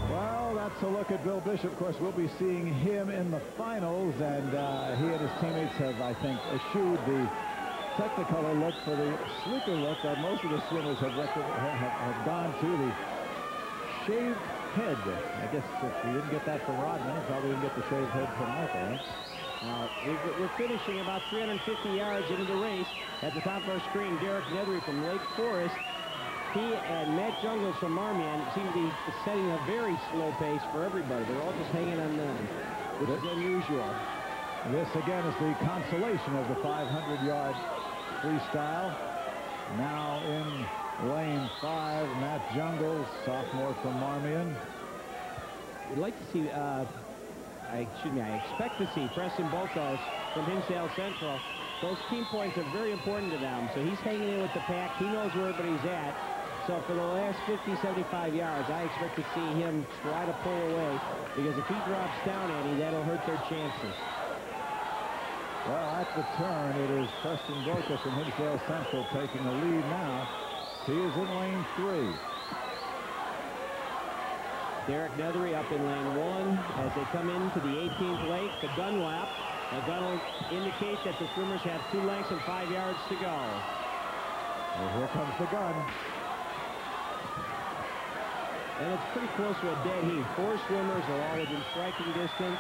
Well, that's a look at Bill Bishop. Of course, we'll be seeing him in the finals, and he and his teammates have, I think, eschewed the Technicolor look for the sleeker look that most of the swimmers have gone to, the shaved head. I guess if we didn't get that from Rodman, we probably didn't get the shaved head from Michael, right? We're finishing about 350 yards into the race. At the top of our screen, Derek Nedry from Lake Forest. He and Matt Jungles from Marmion seem to be setting a very slow pace for everybody. They're all just hanging on them, which is unusual. This, again, is the consolation of the 500-yard freestyle. Now in lane 5, Matt Jungles, sophomore from Marmion. We'd like to see, I expect to see Preston Boltos from HINSDALE Central. Those team points are very important to them, so he's hanging in with the pack. He knows where everybody's at. So for the last 50, 75 yards, I expect to see him try to pull away, because if he drops down any, that'll hurt their chances. Well, at the turn, it is Preston Boltos from HINSDALE Central taking the lead now. He is in lane 3. Derek Nedry up in lane 1 as they come into the 18th lake, the gun lap. The gun will indicate that the swimmers have 2 lengths and 5 yards to go. Well, here comes the gun. And it's pretty close to a dead heat. 4 swimmers are all within striking distance.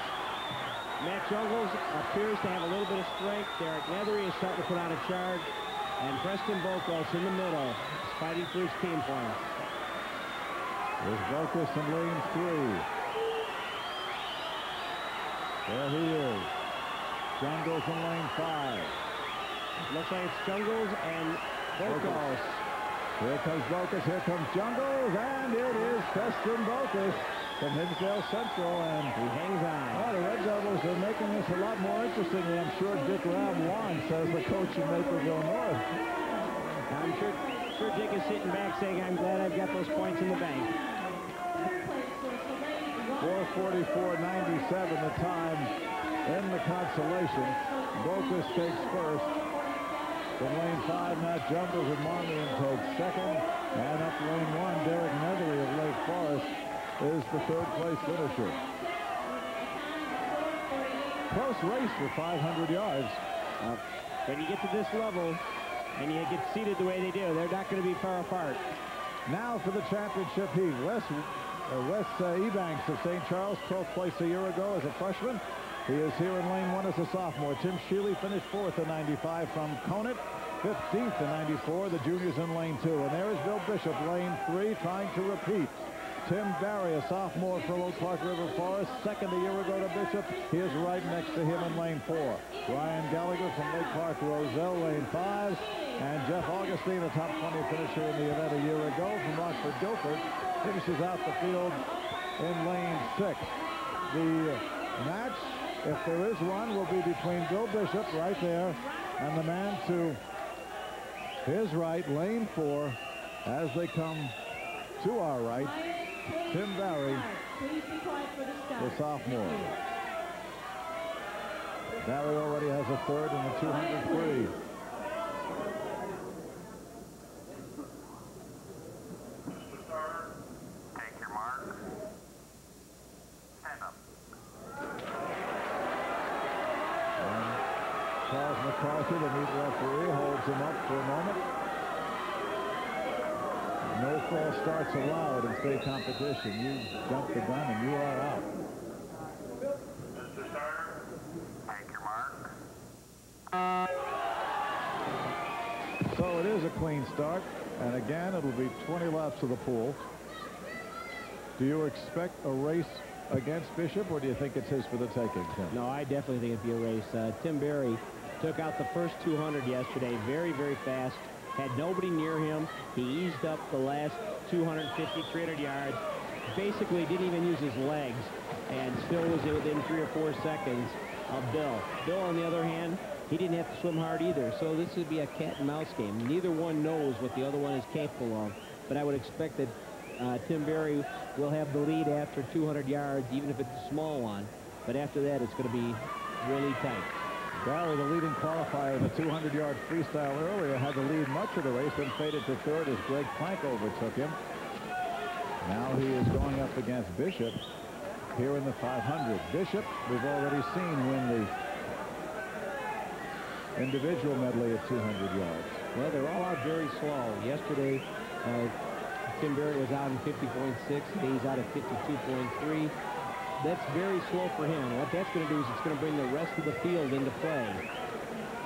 Matt Jungles appears to have a little bit of strength. Derek Nedry is starting to put on a charge. And Preston Boltos in the middle is fighting for his team points. There's Boltos in lane 3. There he is. Jungles in lane 5. Looks like it's Jungles and Boltos. Here comes Boltos, here comes Jungles, and it is Preston Boltos from HINSDALE Central, and he hangs on. Oh, the Red Devils are making this a lot more interesting than I'm sure Dick Rabb wants, says the coach in Naperville North. I'm sure Dick is sitting back saying, I'm glad I've got those points in the bank. 4:44.97 the time in the consolation. Boltos takes first. From lane 5, Matt Jungles of Marmion takes second. And up lane 1, Derek Nedry of Lake Forest is the 3rd place finisher. Close race for 500 yards. When you get to this level and you get seated the way they do, they're not going to be far apart. Now for the championship heat. Wes Ebanks of St. Charles, 12th place a year ago as a freshman. He is here in lane 1 as a sophomore. Tim Sheely finished 4th in 95 from Conant. 15th in 94. The juniors in lane 2. And there is Bill Bishop, lane 3, trying to repeat. Tim Barry, a sophomore from Oak Park River Forest, 2nd a year ago to Bishop. He is right next to him in lane 4. Ryan Gallagher from Lake Park Roselle, lane 5. And Jeff Augustine, a top 20 finisher in the event a year ago from Rockford Guilford, finishes out the field in lane 6. The match, if there is one, will be between Bill Bishop right there and the man to his right, lane 4, as they come to our right. Tim Barry, the sophomore. Barry already has a 3rd and a 203. Take your mark. Stand up. Charles McCarthy, the meet referee, holds him up for a moment. No false starts allowed in state competition. You jump the gun and you are out. Mr. Starter, take your mark. So it is a clean start, and again it'll be 20 laps of the pool. Do you expect a race against Bishop, or do you think it's his for the taking, Tim? No, I definitely think it'd be a race. Tim Berry took out the first 200 yesterday very, very fast. Had nobody near him. He eased up the last 250, 300 yards. Basically didn't even use his legs, and still was within 3 or 4 seconds of Bill. Bill, on the other hand, he didn't have to swim hard either, so this would be a cat and mouse game. Neither one knows what the other one is capable of, but I would expect that Tim Berry will have the lead after 200 yards, even if it's a small one, but after that it's going to be really tight. Barry, the leading qualifier in the 200-yard freestyle earlier, had the lead much of the race, then faded to third as Greg Plank overtook him. Now he is going up against Bishop here in the 500. Bishop, we've already seen win the individual medley at 200 yards. Well, they're all out very slow. Yesterday, Tim Berry was out in 50.6. Today he's out at 52.3. That's very slow for him. What that's going to do is it's going to bring the rest of the field into play.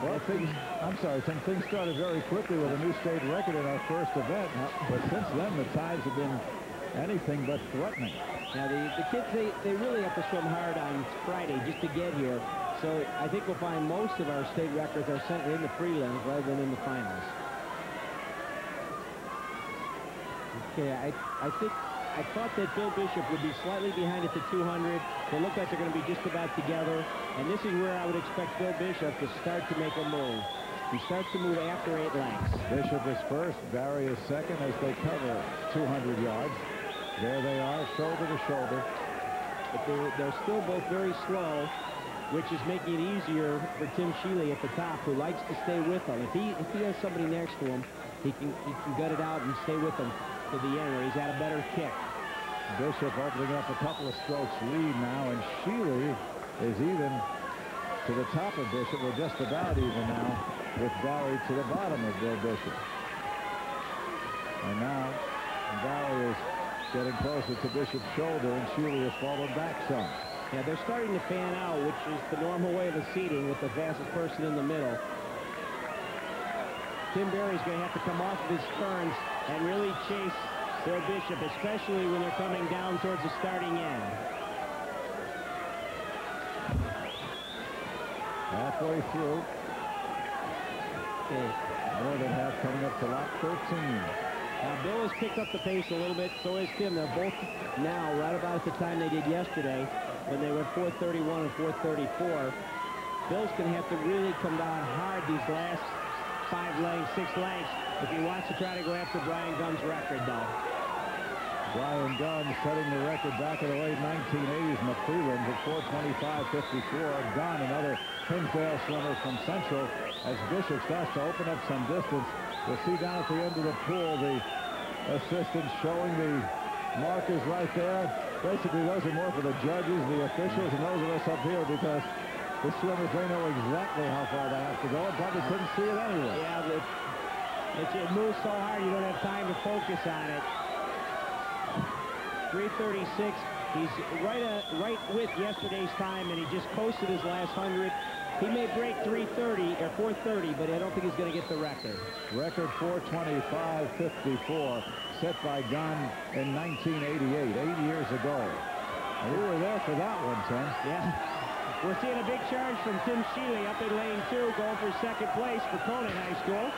Well, things started very quickly with a new state record in our first event, but since then the tides have been anything but threatening. Now, the kids, they really have to swim hard on Friday just to get here. So I think we'll find most of our state records are sent in the prelims rather than in the finals. Okay, I thought that Bill Bishop would be slightly behind at the 200. They look like they're going to be just about together. And this is where I would expect Bill Bishop to start to make a move. He starts to move after 8 lengths. Bishop is first. Barry is second as they cover 200 yards. There they are, shoulder to shoulder. But they're still both very slow, which is making it easier for Tim Sheely at the top, who likes to stay with them. If he has somebody next to him, he can gut it out and stay with them to the end where he's had a better kick. Bishop opening up a couple of strokes lead now, and Sheely is even to the top of Bishop. We're just about even now with Barry to the bottom of Bill Bishop. And now Barry is getting closer to Bishop's shoulder, and Sheely has fallen back some. Yeah, they're starting to fan out, which is the normal way of a seating with the fastest person in the middle. Tim Berry's going to have to come off of his turns and really chase Bill Bishop, especially when they're coming down towards the starting end. Halfway through. Okay. More than half coming up to lap 13. Now, Bill has picked up the pace a little bit, so has Tim. They're both now right about at the time they did yesterday when they went 4:31 and 4:34. Bill's going to have to really come down hard these last 5 lengths, 6 lengths if he wants to try to go after Brian Gunn's record, though. Brian Gunn setting the record back in the late 1980s in the prelims at 4:25.54. Gunn, another HINSDALE swimmer from Central, as Bishop starts to open up some distance. You'll see down at the end of the pool the assistants showing the markers right there. Basically, those are more for the judges, the officials, and those of us up here, because the swimmers, they know exactly how far they have to go, and probably couldn't see it anyway. Yeah, it moves so hard you don't have time to focus on it. 3:36. He's right with yesterday's time, and he just posted his last 100. He may break 3:30 or 4:30, but I don't think he's going to get the record. Record 4:25.54, set by Gunn in 1988, 8 years ago. And we were there for that one, Tim. Yeah. We're seeing a big charge from Tim Sheely up in lane 2, going for second place for Conant High School.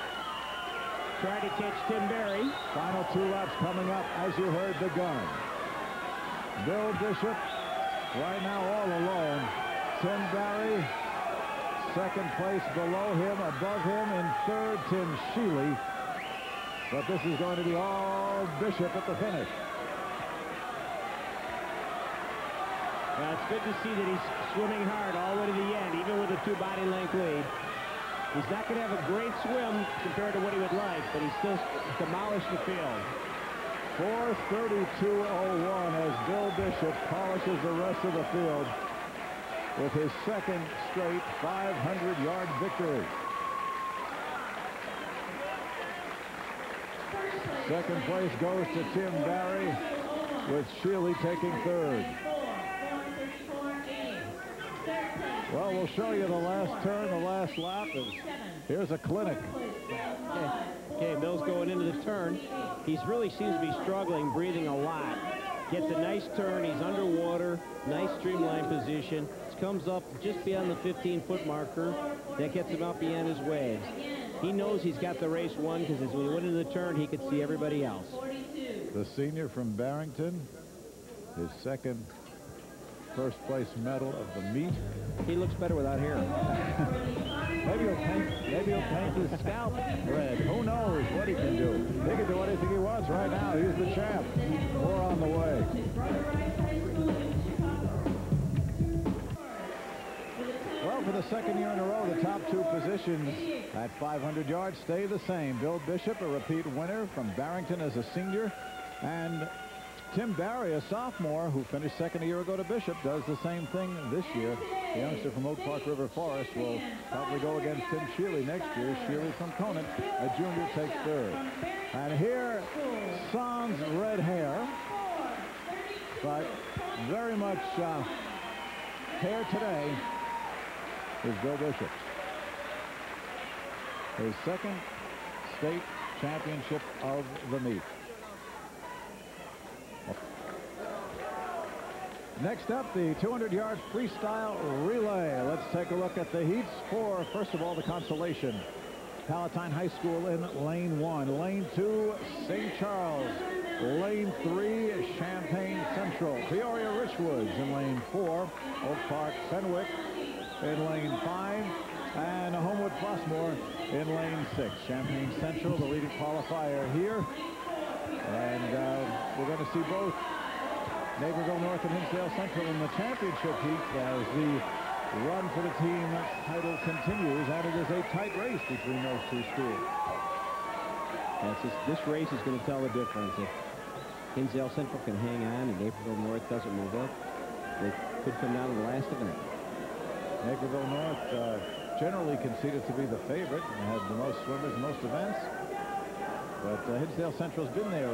Trying to catch Tim Berry. Final 2 laps coming up, as you heard the gun. Bill Bishop right now all alone. Tim Berry, second place below him, above him in third, Tim Sheely. But this is going to be all Bishop at the finish. Well, it's good to see that he's swimming hard all the way to the end, even with a 2-body length lead. He's not going to have a great swim compared to what he would like, but he still demolished the field. 4:32.01 as Bill Bishop polishes the rest of the field with his second straight 500-yard victory. First place. Second place goes to Tim Barry, with Sheely taking third. Well, we'll show you the last turn, the last lap. Here's a clinic. Okay, Bill's going into the turn. He really seems to be struggling, breathing a lot. Gets a nice turn. He's underwater. Nice streamline position. Comes up just beyond the 15-foot marker. That gets him out beyond his waves. He knows he's got the race won because as we went into the turn, he could see everybody else. The senior from Barrington, his second first-place medal of the meet. He looks better without hair. Maybe he'll paint his scalp red. Who knows what he can do? He can do anything he wants right now. He's the champ. More on the way. Well, for the second year in a row, the top two positions at 500 yards stay the same. Bill Bishop, a repeat winner from Barrington as a senior, and Tim Barry, a sophomore who finished second a year ago to Bishop, does the same thing this year. The youngster from Oak Park River Forest will probably go against Tim Sheely next year. Sheely from Conant, a junior, takes third. And here, sans red hair, but very much hair today, is Bill Bishop. His second state championship of the meet. Next up, the 200-yard freestyle relay. Let's take a look at the heats for, first of all, the consolation. Palatine High School in lane 1. Lane 2, St. Charles. Lane 3, Champaign Central. Peoria Richwoods in lane 4. Oak Park Fenwick in lane 5. And Homewood Flossmoor in lane 6. Champaign Central, the leading qualifier here. And we're going to see both Naperville North and Hinsdale Central in the championship heat as the run for the team title continues, and it is a tight race between those two schools. This race is going to tell the difference. If Hinsdale Central can hang on and Naperville North doesn't move up, they could come down to the last event. Naperville North generally considered to be the favorite and had the most swimmers in most events, but Hinsdale Central's been there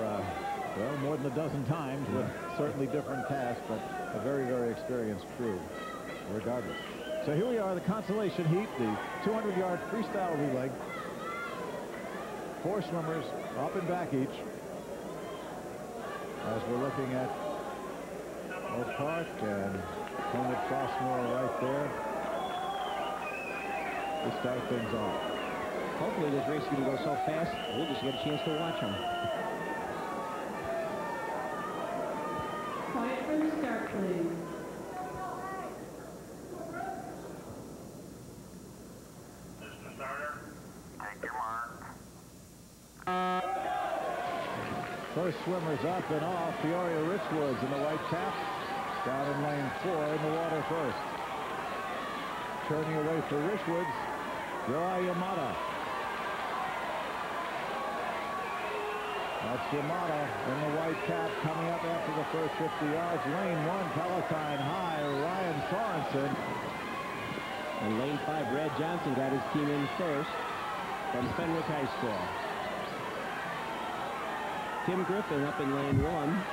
well, more than a dozen times with certainly different casts, but a very, very experienced crew, regardless. So here we are, the consolation heat, the 200-yard freestyle relay. 4 swimmers up and back each. As we're looking at Oak Park and Homewood Flossmoor right there. To start things off. Hopefully this race is going to go so fast, we'll just get a chance to watch them. Quiet for the start, please. Mr. Starter, take your mark. First swimmers up and off. Peoria Richwoods in the white cap. Down in lane 4 in the water first. Turning away for Richwoods, Joy Yamada. That's Yamada in the white cap coming up after the first 50 yards. Lane 1, Palatine High, Ryan Sorensen. In lane 5, Brad Johnson got his team in first from Fenwick High School. Tim Griffin up in lane 1.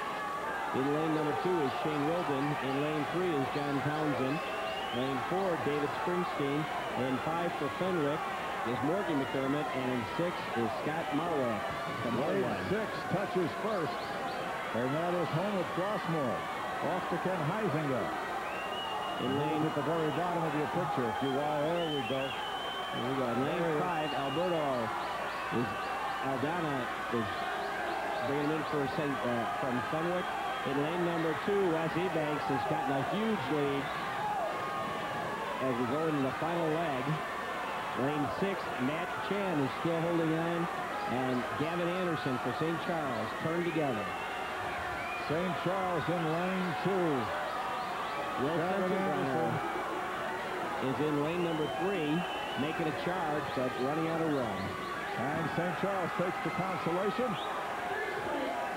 In lane number 2 is Shane Wilden. In lane 3 is John Townsend. Lane 4, David Springsteen. In 5 for Fenwick is Morgan McDermott. And in 6 is Scott Marwick. Lane 6 touches first. And that is Homewood Flossmoor. Off to Ken Heisinger. In lane at the very bottom of your picture. If you are, there we go. Here we go. In lane 5, Alberto Aldana is bringing him in for from Fenwick. In lane number 2, Wes Ebanks has gotten a huge lead as we go into the final leg. Lane 6, Matt Chan is still holding on, and Gavin Anderson for St. Charles turn together. St. Charles in lane 2. Will Sensenbrenner is in lane number 3, making a charge, but running out of run. And St. Charles takes the consolation.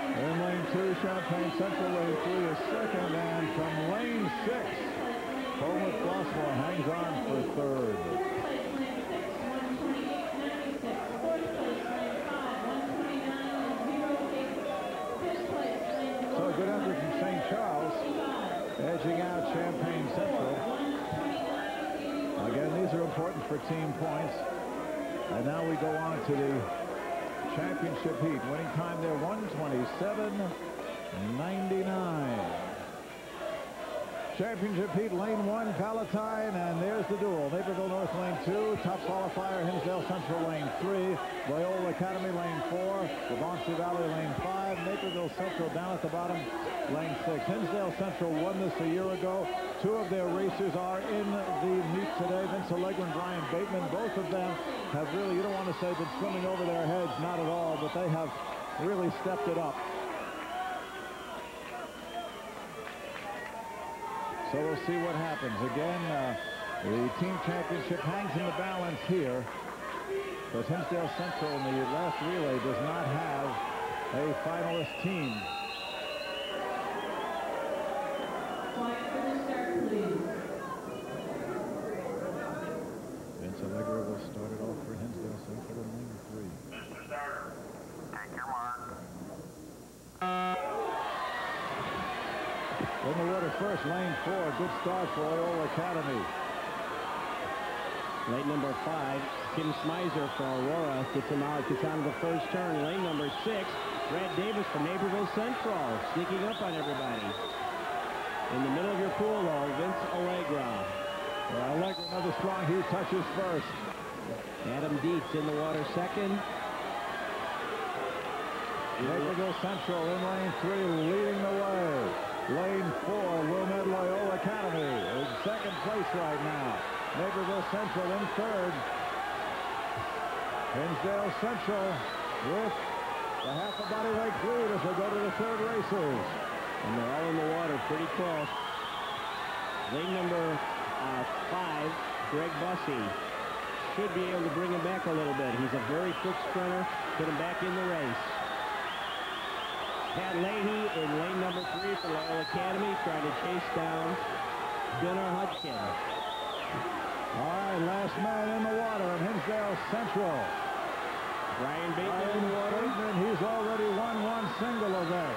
In lane 2, Champaign Central. Lane 3 is second, and from lane 6, Homewood Flossmoor hangs on for third. edging out Champaign Central. Again, these are important for team points. And now we go on to the championship heat. Winning time there, 127.99. Championship heat, lane 1, Palatine, and there's the duel. Naperville North, lane 2. Top qualifier, Hinsdale Central, lane 3. Loyola Academy, lane 4. Wabansie Valley, lane 5. Naperville Central down at the bottom, lane 6. Hinsdale Central won this a year ago. 2 of their racers are in the meet today. Vince Allegra and Brian Bateman, both of them have really, you don't want to say been swimming over their heads, not at all, but they have really stepped it up. So we'll see what happens. Again, the team championship hangs in the balance here, because Hinsdale Central in the last relay does not have a finalist team. Vince Allegra will start it off for Hinsdale Central in lane 3. Mr. Starter, take your mark. In the water first, lane 4. Good start for Loyola Academy. Lane number 5, Tim Smizer for Aurora gets him out, gets out of the first turn. Lane number 6, Brad Davis from Naperville Central, sneaking up on everybody. In the middle of your pool, though, Vince Allegra. Well, Allegra, another strong heat, touches first. Adam Dietz in the water second. Naperville Central in lane 3, leading the way. Lane 4, Wilmette Loyola Academy in second place right now. Naperville Central in third. Hinsdale Central with the half a body length lead as they go to the third races. And they're all in the water pretty close. Lane number 5, Greg Bussey, should be able to bring him back a little bit. He's a very quick sprinter. Put him back in the race. Pat Leahy in lane number 3 for Loyola Academy, trying to chase down Gunnar Hutchin. All right, last man in the water in Hinsdale Central. Brian Bateman in the water. Bateman, he's already won one single event.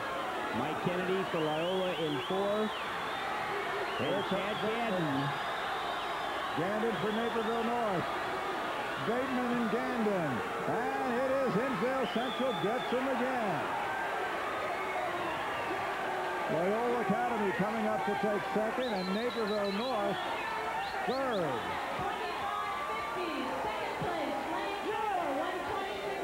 Mike Kennedy for Loyola in 4. There's Chad Gandon. Gandon for Naperville North. Bateman and Gandon. And it is Hinsdale Central gets him again. Loyola Academy coming up to take second, and Naperville North third.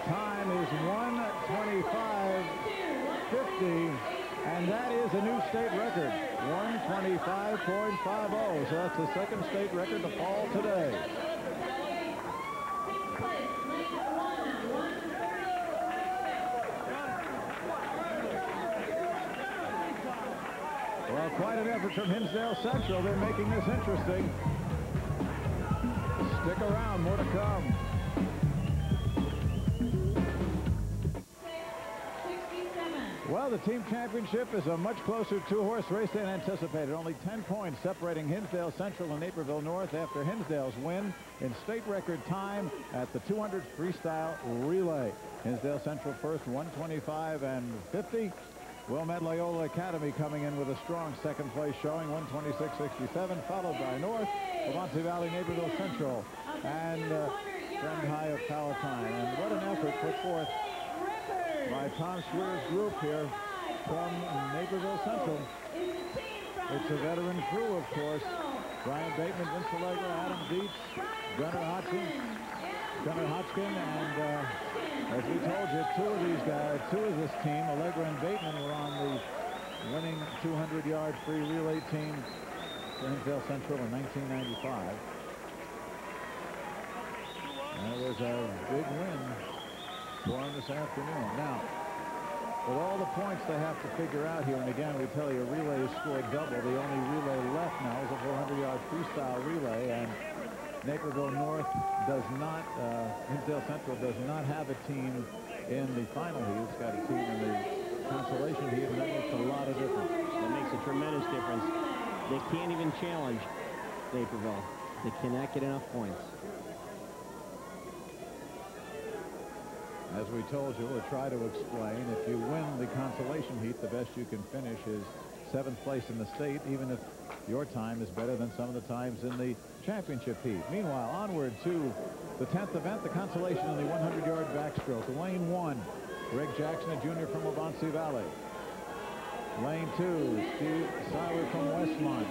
Time is 1:25.50, and that is a new state record, 1:25.50. So that's the second state record to fall today. Well, quite an effort from Hinsdale Central. They're making this interesting. Stick around, more to come. Well, the team championship is a much closer two-horse race than anticipated. Only 10 points separating Hinsdale Central and Naperville North after Hinsdale's win in state record time at the 200 freestyle relay. Hinsdale Central first, 1:25.50. Wilmette Loyola Academy coming in with a strong second place showing, 1:26.67, followed by North, Wabansie Valley, Naperville Central, and Friend High of Palatine. And what an effort put forth by Tom Schweer's group here from Naperville Central. It's a veteran crew, of course. Brian Bateman, Vince Allegra, Adam Dietz, Gunnar Hotchkin, and as we told you, two of these guys, two of this team, Allegra and Bateman, were on the winning 200-yard free relay team for Hinsdale Central in 1995. That was a big win for them this afternoon. Now, with all the points they have to figure out here, and again, we tell you, relay scored double. The only relay left now is a 400-yard freestyle relay, and Naperville North does not, Hinsdale Central does not have a team in the final heat. It's got a team in the consolation heat, and that makes a lot of difference. That makes a tremendous difference. They can't even challenge Naperville. They cannot get enough points. As we told you, we'll try to explain. If you win the consolation heat, the best you can finish is 7th place in the state, even if your time is better than some of the times in the championship heat. Meanwhile, onward to the 10th event, the consolation in the 100-yard backstroke. Lane 1, Greg Jackson, a junior from Wabansie Valley. Lane 2, Steve Seiler from Westmont,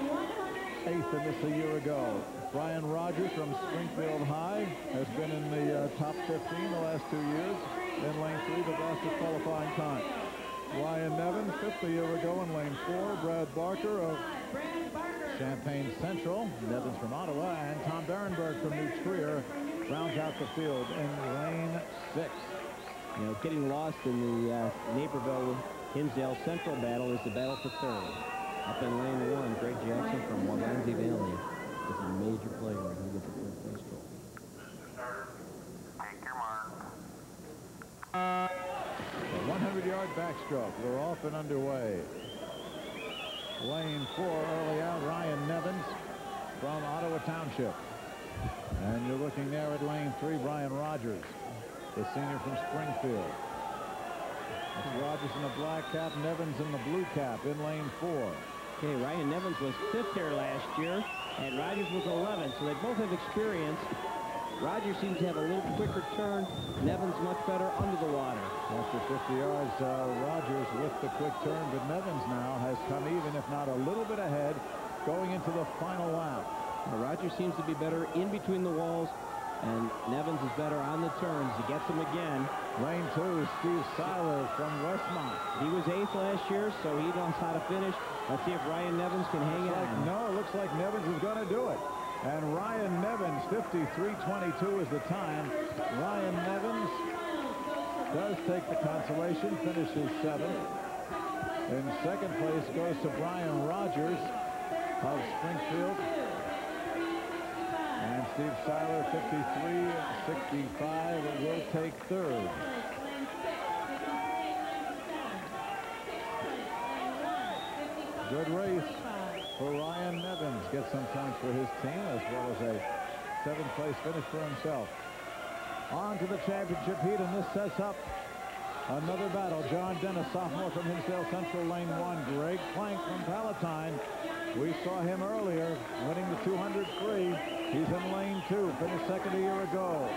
8th in this a year ago. Brian Rogers from Springfield High has been in the top 15 the last 2 years. In lane 3, the fastest qualifying time. Ryan Nevins, 5th a year ago in lane 4. Brad Barker of Champaign Central, Nevins from Ottawa, and Tom Barenberg from New Trier rounds out the field in lane 6. You know, getting lost in the Naperville Hinsdale Central battle is the battle for third. Up in lane 1, Greg Jackson from Wabansie Valley is a major player. He gets a third place trophy. Take your mark. The 100-yard backstroke. We're off and underway. Lane 4 early out, Ryan Nevins from Ottawa Township. And you're looking there at lane 3, Brian Rogers, the senior from Springfield. That's Rogers in the black cap, Nevins in the blue cap in lane 4. Okay, Ryan Nevins was 5th here last year, and Rogers was 11th, so they both have experience. Rogers seems to have a little quicker turn. Nevins much better under the water. After 50 yards, Rogers with the quick turn, but Nevins now has come even, if not a little bit ahead, going into the final lap. Rogers seems to be better in between the walls, and Nevins is better on the turns. He gets them again. Lane 2, Steve Seiler from Westmont. He was 8th last year, so he knows how to finish. Let's see if Ryan Nevins can hang on. No, it looks like Nevins is going to do it. And Ryan Nevins, 53:22 is the time. Ryan Nevins does take the consolation, finishes 7th. In 2nd place goes to Brian Rogers of Springfield. And Steve Seiler, 53:65, will take 3rd. Good race for Ryan Nevins. Gets some points for his team, as well as a 7th place finish for himself. On to the championship heat, and this sets up another battle. John Dennis, sophomore from Hinsdale Central, lane 1. Greg Plank from Palatine. We saw him earlier winning the 200 free. He's in lane 2, finished 2nd a year ago.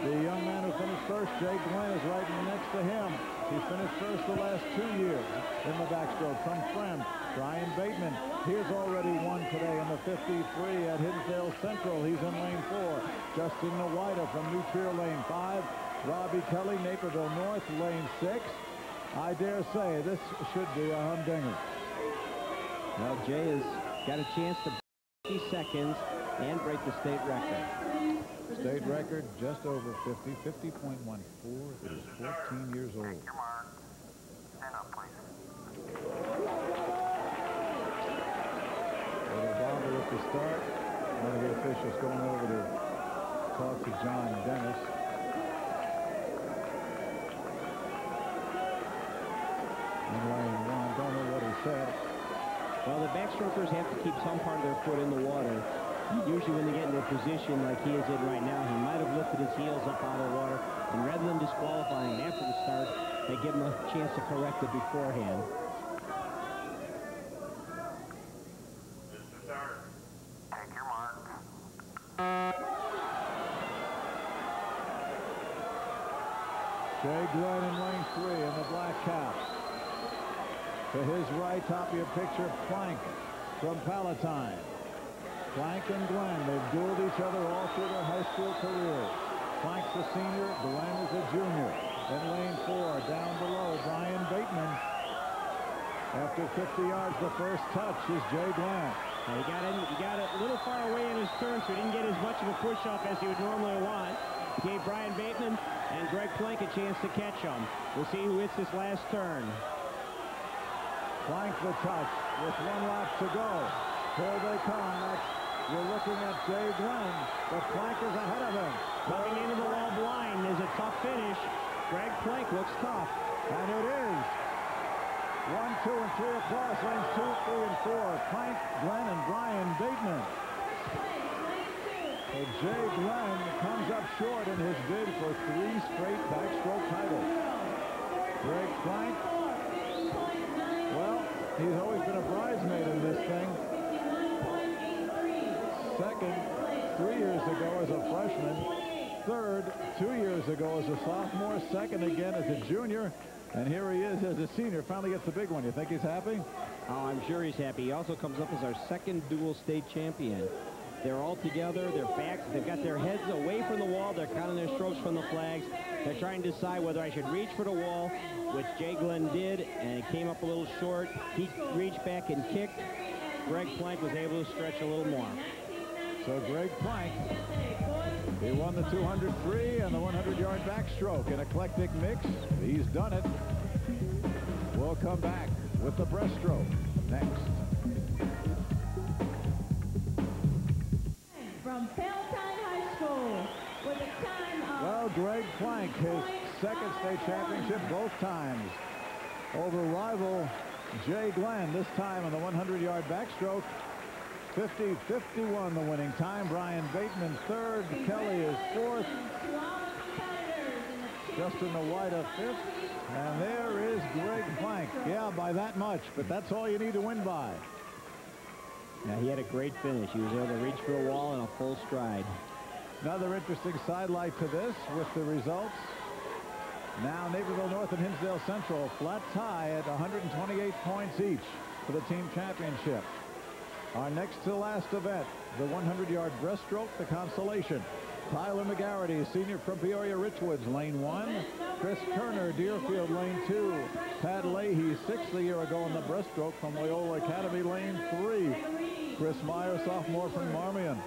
The young man who finished 1st, Jay Glenn, is right next to him. He finished 1st the last 2 years in the backstroke. From Friend, Brian Bateman. Here's already won today in the 53 at Hinsdale Central. He's in lane 4. Justin Nwida from New Trier, lane 5. Robbie Kelly, Naperville North, lane 6. I dare say this should be a humdinger. Well, Jay has got a chance to 50 seconds and break the state record. State record just over 50, 50.14. It is 14 years old. Take your mark. Stand up, please. Little bobble at the start. One of the officials going over to talk to John Dennis. In lane 1, don't know what he said. Well, the backstrokers have to keep some part of their foot in the water. Usually when they get into a position like he is in right now, he might have lifted his heels up out of the water, and rather than disqualifying after the start, they give him a chance to correct it beforehand. Mr. Start. Take your mark. Jay Glenn in lane 3 in the black cap. To his right, top of your picture, Plank from Palatine. Plank and Glenn, they've dueled each other all through their high school careers. Plank's a senior, Glenn is a junior. In lane 4, down below, Brian Bateman. After 50 yards, the first touch is Jay Glenn. He got it a little far away in his turn, so he didn't get as much of a push-off as he would normally want. He gave Brian Bateman and Greg Plank a chance to catch him. We'll see who hits this last turn. Plank the touch with 1 lap to go. Here they come. You're looking at Jay Glenn, but Plank is ahead of him. Coming into the wall blind is a tough finish. Greg Plank looks tough. And it is. 1, 2, and 3 across. Lanes 2, 3, and 4. Plank, Glenn, and Brian Bateman. So Jay Glenn comes up short in his bid for 3 straight backstroke titles. Greg Plank, well, he's always been a prize everything. Second 3 years ago as a freshman. Third 2 years ago as a sophomore. Second again as a junior. And here he is as a senior. Finally gets the big one. You think he's happy? Oh, I'm sure he's happy. He also comes up as our second dual state champion. They're all together. Their backs, they've got their heads away from the wall. They're counting their strokes from the flags. They're trying to decide whether I should reach for the wall, which Jay Glenn did, and it came up a little short. He reached back and kicked. Greg Plank was able to stretch a little more. So Greg Plank, he won the 200 free and the 100-yard backstroke. An eclectic mix. He's done it. We'll come back with the breaststroke next. From Palatine High School with a time of... Well, Greg Plank, his second state championship both times over rival Jay Glenn, this time on the 100-yard backstroke. 50-51 the winning time. Brian Bateman third. Kelly is fourth. Justin the White of fifth. And there is Greg Plank. Yeah, by that much, but that's all you need to win by. Yeah, he had a great finish. He was able to reach for the wall in a full stride. Another interesting sidelight to this with the results. Now Naperville North and Hinsdale Central flat tie at 128 points each for the team championship. Our next to last event, the 100-yard breaststroke, the consolation. Tyler McGarity, senior from Peoria Richwoods, lane 1. Chris Kerner, Deerfield, lane 2. Pat Leahy, sixth a year ago in the breaststroke from Loyola Academy, lane 3. Chris Meyer, sophomore from Marmion.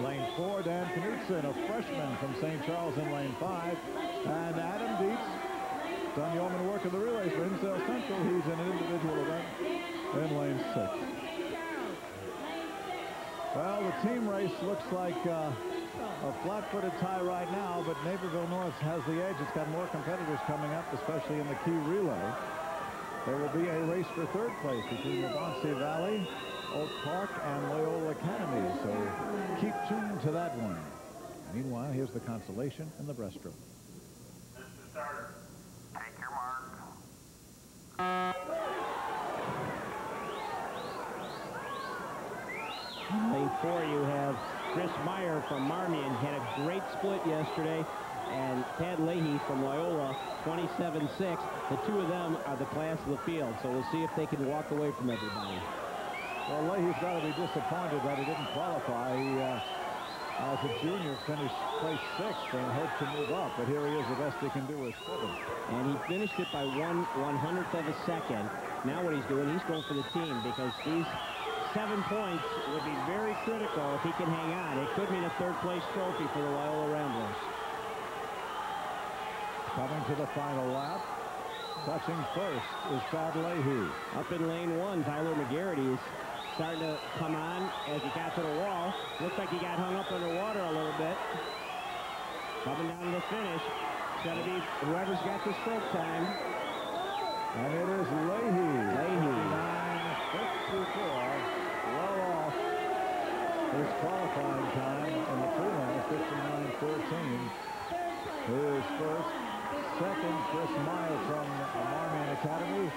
Lane 4, Dan Knutson, a freshman from St. Charles in lane 5. And Adam Dietz, done yeoman work in the relays for Hinsdale Central. He's in an individual event in lane 6. Well, the team race looks like a flat-footed tie right now, but Naperville North has the edge. It's got more competitors coming up, especially in the key relay. There will be a race for third place between Waubonsee Valley, Oak Park, and Loyola Academy, so keep tuned to that one. Meanwhile, here's the consolation and the breaststroke. Mr. Starter, take your mark. Lane 4, you have Chris Meyer from Marmion. Had a great split yesterday. And Tad Leahy from Loyola, 27-6. The two of them are the class of the field. So we'll see if they can walk away from everybody. Well, Leahy's got to be disappointed that he didn't qualify. He, as a junior, finished place 6th and hoped to move up. But here he is. The best he can do is 7th. And he finished it by 1/100th of a second. Now what he's doing, he's going for the team because these 7 points would be very critical if he can hang on. It could mean a third-place trophy for the Loyola Ramblers. Coming to the final lap. Touching first is Tad Leahy. Up in lane 1, Tyler McGarity is starting to come on as he got to the wall. Looks like he got hung up underwater a little bit. Coming down to the finish. It's going to be whoever's got the stroke time. And it is Leahy. Leahy. 59.54. Well off his qualifying time in the prelim of 59.13. Here's first. Second, Chris Meyer from Marmion Academy.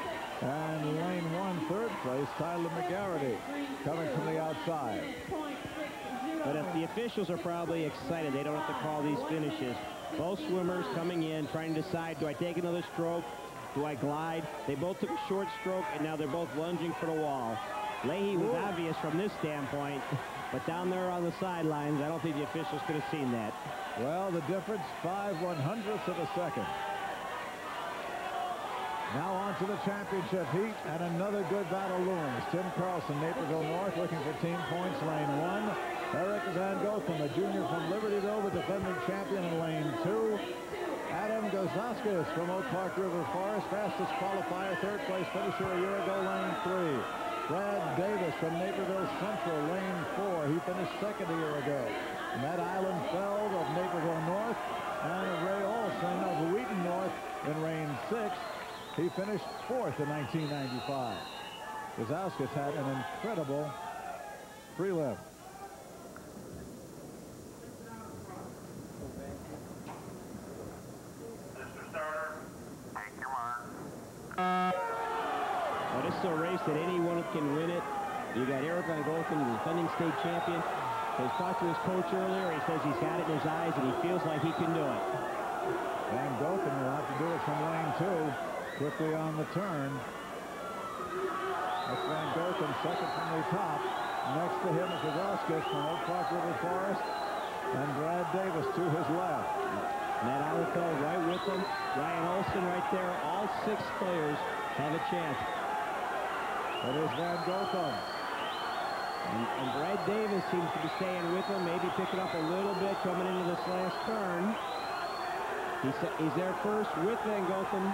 And lane 1, third place, Tyler McGarity coming from the outside. But if the officials are probably excited, they don't have to call these finishes. Both swimmers coming in, trying to decide, do I take another stroke? Do I glide? They both took a short stroke, and now they're both lunging for the wall. Leahy was obvious from this standpoint, but down there on the sidelines, I don't think the officials could have seen that. Well, the difference, 5/100ths of a second. Now on to the championship heat, and another good battle looms. Tim Carlson, Naperville North, looking for team points, lane 1. Eric Van Gotham, a junior from Libertyville, the defending champion in lane 2. Adam Gazaskis from Oak Park River Forest, fastest qualifier, third place finisher a year ago, lane 3. Brad Davis from Naperville Central, lane 4. He finished second a year ago. Matt Island-Feld of Naperville North, and Ray Olson of Wheaton North in lane 6. He finished 4th in 1995. Gazaskis had an incredible prelim. Mr. Starter, take your mark. But it's a race that anyone can win it. You got Eric Van Golken, the defending state champion. Has talked to his coach earlier. He says he's got it in his eyes and he feels like he can do it. Van Golken will have to do it from lane 2. Quickly on the turn. That's Van Golken, second from the top. Next to him is Kazauskas from Oak Park River Forest. And Brad Davis to his left. Matt Allenfeld right with them. Ryan Olson right there. All 6 players have a chance. It is Van Golken. And Brad Davis seems to be staying with him, maybe picking up a little bit coming into this last turn. He's there first with Van Golken.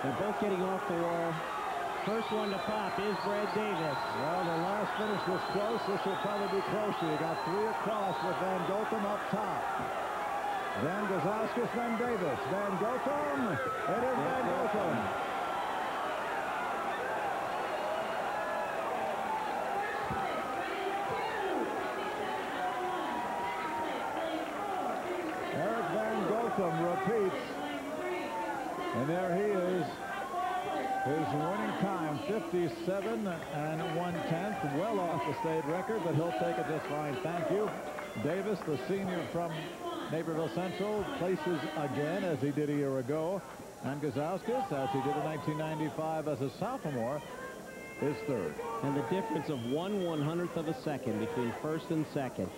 They're both getting off the wall. First one to pop is Brad Davis. Well, the last finish was close. This will probably be closer. You got 3 across with Van Golken up top. Then Kazauskas, then Davis. Van Golken. It is Van Golken. Eric Van Golken repeats. And there he is. His winning time, 57 1/10, well off the state record, but he'll take it just fine. Thank you. Davis, the senior from Naperville Central, places again as he did a year ago. And Kazauskas, as he did in 1995 as a sophomore, is third. And the difference of 1/100th of a second between first and second.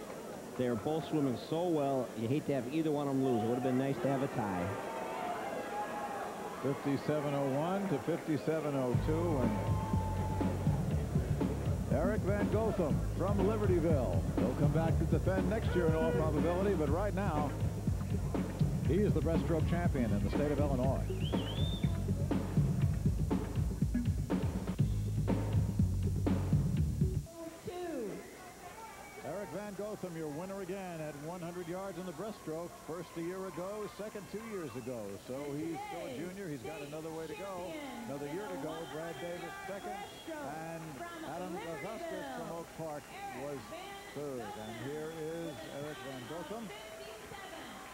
They're both swimming so well, you hate to have either one of them lose. It would have been nice to have a tie. 57.01 to 57.02, and Eric Van Golken from Libertyville. He'll come back to defend next year in all probability, but right now, he is the breaststroke champion in the state of Illinois. Eric Van Golken, your winner again at 100 yards in the breaststroke. First a year ago, second 2 years ago. So he's still a junior. He's got another way to go. Another year to go. Brad Davis second. And Adam Kazauskas from Oak Park was third. And here is Eric Van Golken.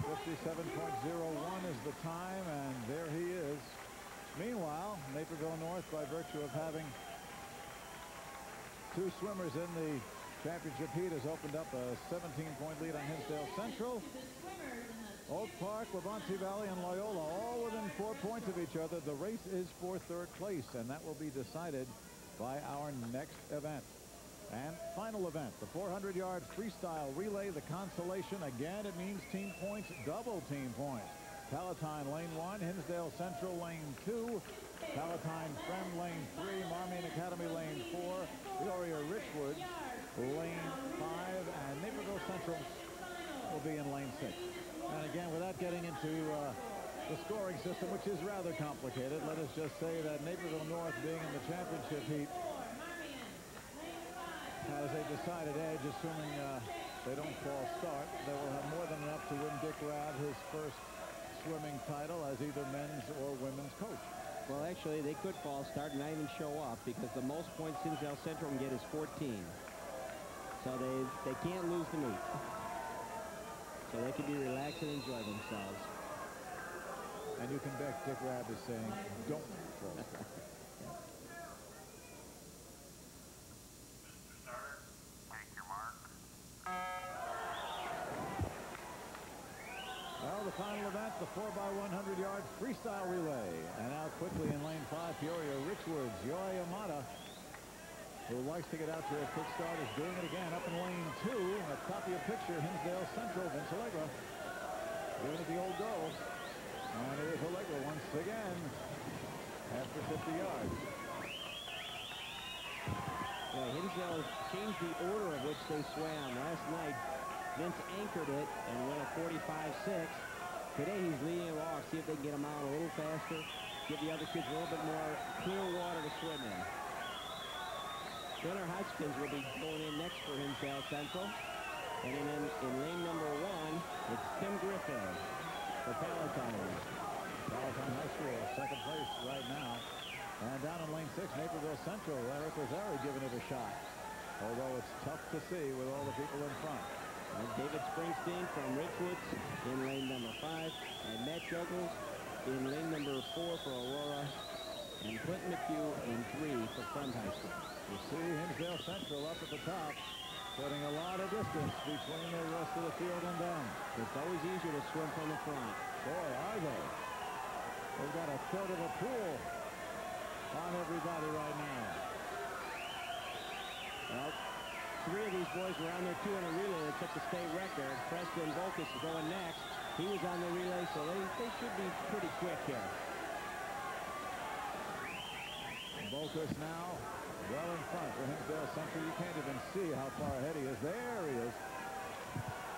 57.01 is the time, and there he is. Meanwhile, Naperville North, by virtue of having 2 swimmers in the championship heat, has opened up a 17-point lead on Hinsdale Central. Oak Park, Wabansie Valley, and Loyola all within 4 points of each other. The race is for third place, and that will be decided by our next event. And final event, the 400-yard freestyle relay, the consolation. Again, it means team points, double team points. Palatine lane 1, Hinsdale Central lane 2, Palatine Friend lane 3, Marmion Academy lane 4, Peoria Richwood lane 5, and Naperville Central will be in lane 6. And again, without getting into the scoring system, which is rather complicated, let us just say that Naperville North, being in the championship heat, has a decided edge, assuming they don't fall start. They will have more than enough to win Dick Rabb his first swimming title as either men's or women's coach. Well, actually, they could fall start and not even show up, because the most points Hinsdale Central can get is 14. So they can't lose the meet. So they can be relaxed and enjoy themselves. And you can bet Dick Rabb is saying, don't fall start. Well, the final event, the 4x100 yards freestyle relay. And now quickly in lane 5, Peoria Richwoods, Yoy Yamada, who likes to get out to a quick start, is doing it again up in lane 2. At the top of your picture, Hinsdale Central, Vince Allegra, giving it the old go. And here's Allegra once again after 50 yards. Yeah, Hinsdale changed the order of which they swam. Last night, Vince anchored it and went a 45-6. Today he's leading it off. See if they can get him out a little faster. Give the other kids a little bit more clear water to swim in. Gunnar Hodgkins will be going in next for Hinsdale Central. And then in lane number 1, it's Tim Griffin for Palatine. Palatine High School, second place right now. And down in lane 6, Naperville Central, Eric Rosario giving it a shot. Although it's tough to see with all the people in front. And David Springsteen from Ridgewoods in lane number 5. And Matt Juggles in lane number 4 for Aurora. And Clinton McHugh in 3 for Front High School. Your see Hinsdale Central up at the top, putting a lot of distance between the rest of the field and them. It's always easier to swim from the front. Boy, are they. They've got a third of a pool on everybody right now. Well, 3 of these boys were on their 200 relay that took the state record. Preston Volkus is going next. He was on the relay, so they should be pretty quick here. Volkus now well in front for Hinsdale Central. You can't even see how far ahead he is. There he is.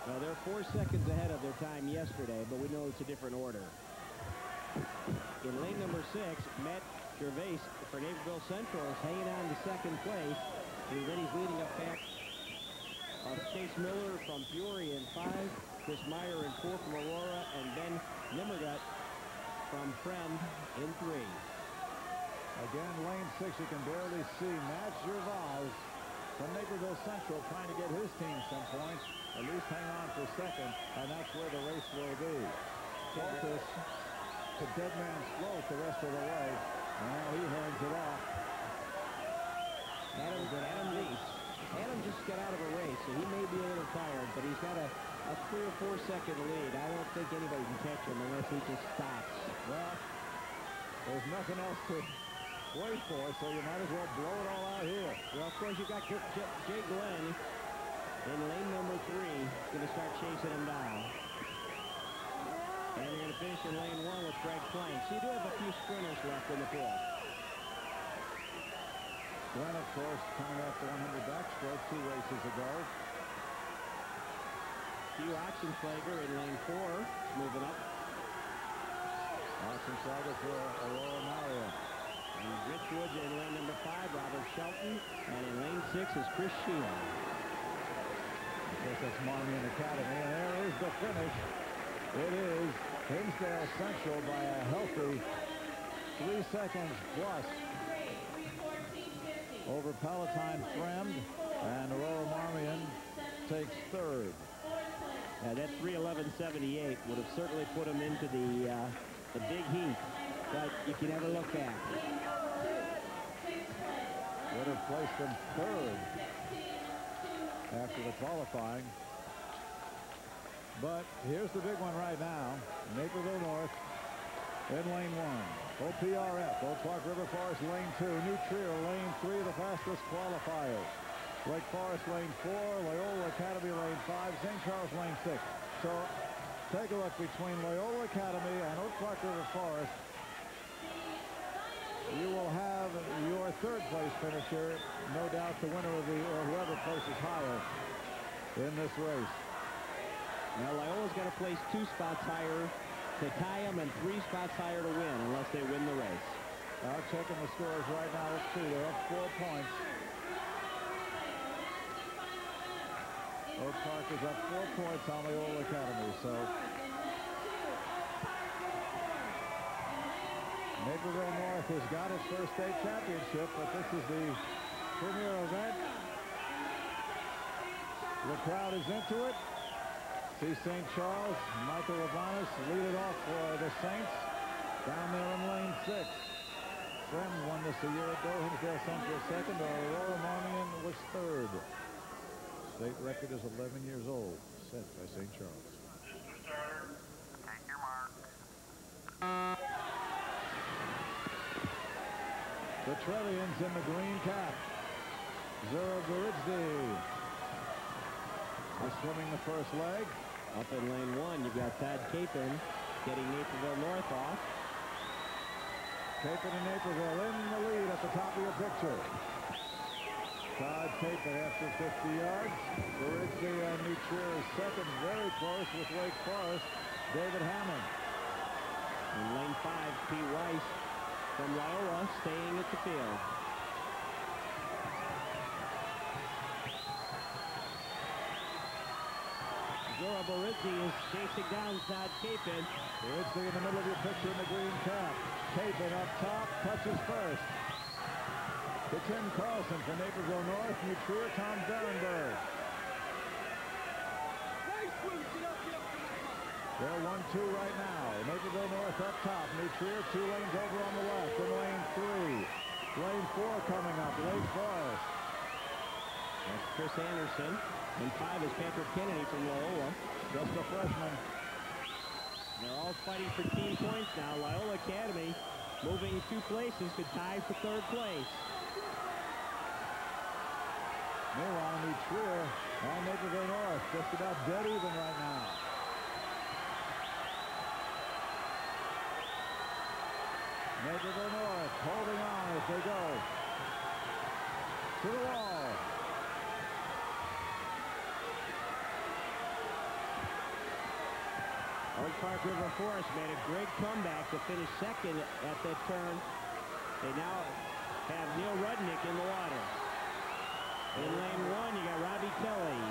Well, they're 4 seconds ahead of their time yesterday, but we know it's a different order. In lane number 6, Matt Gervais for Naperville Central is hanging on to second place. And then he's leading up back of Chase Miller from Peoria in 5, Chris Meyer in 4 from Aurora, and Ben Nimmergut from Friend in 3. Again, lane 6, you can barely see Matt Gervais from Naperville Central trying to get his team some points, at least hang on for second, and that's where the race will be. Volkus, the dead man's float the rest of the way, and now he hands it off. Adam just got out of a race, so he may be a little tired, but he's got a 3 or 4 second lead. I don't think anybody can catch him unless he just stops. Well, there's nothing else to wait for, so you might as well blow it all out here. Well, of course, you got Jay Glenn in lane number 3. Going to start chasing him down. And you're going to finish in lane 1 with Greg Plank. So you do have a few sprinters left in the pool. Glenn, of course, coming off the 100 backstroke 2 races ago. Hugh Oxenschlager in lane 4, moving up. Oxenschlager for Aurora Mario. And Rich Woods in lane number 5, Robert Shelton. And in lane 6 is Chris Sheehan. Of course, that's Marmion Academy. And there is the finish. It is Hinsdale Central by a healthy 3 seconds plus over Palatine Fremd, and Aurora Marmion takes 3rd. That 3:11.78 would have certainly put him into the big heat, but you can never look back. Would have placed him 3rd after the qualifying. But here's the big one right now. Naperville North in lane 1. OPRF, Oak Park River Forest, lane 2. New Trier, lane 3, the fastest qualifiers. Lake Forest, lane 4. Loyola Academy, lane 5. St. Charles, lane 6. So take a look between Loyola Academy and Oak Park River Forest. You will have your 3rd place finisher, no doubt the winner of or whoever places higher in this race. Now Loyola's got to place 2 spots higher to tie them and 3 spots higher to win unless they win the race. Checking the scores right now. Let's see, they're up 4 points. Oak Park is up 4 points on Loyola Academy, so Naperville North has got its first state championship, but this is the premier event. The crowd is into it. See St. Charles, Michael Levanis lead it off for the Saints down there in lane 6. Friend won this a year ago. Hinsdale Central 2nd. Aurora Marmion was 3rd. State record is 11 years old, set by St. Charles. Mr. Starter, take your mark. The Trevians in the green cap. Zura Buridzdi is swimming the first leg. Up in lane 1, you've got Todd Capon getting Naperville North off. Capon and Naperville in the lead at the top of your picture. Todd Capon after 50 yards. Buridzdi and New Trier is 2nd, very close with Wake Forest. David Hammond. In lane 5, Pete Weiss from Loyola staying at the field. Zora Buridzdi is chasing down Todd Capon. Buridzdi in the middle of your picture in the green cap. Capon up top, touches first. To Tim Carlson from Naperville North. New Trier, Tom Berenberg. They're 1-2 right now. Naperville North up top. New Trier, 2 lanes over on the left. In lane 3. Lane 4 coming up. Lake Forest. Chris Anderson. And 5 is Patrick Kennedy from Loyola. Just a freshman. They're all fighting for team points now. Loyola Academy moving 2 places to tie for 3rd place. Meanwhile, New Trier and Naperville North just about dead even right now. Naperville North holding on as they go to the wall. Oak Park River Forest made a great comeback to finish 2nd at that turn. They now have Neil Rudnick in the water. In lane 1, you got Robbie Kelly.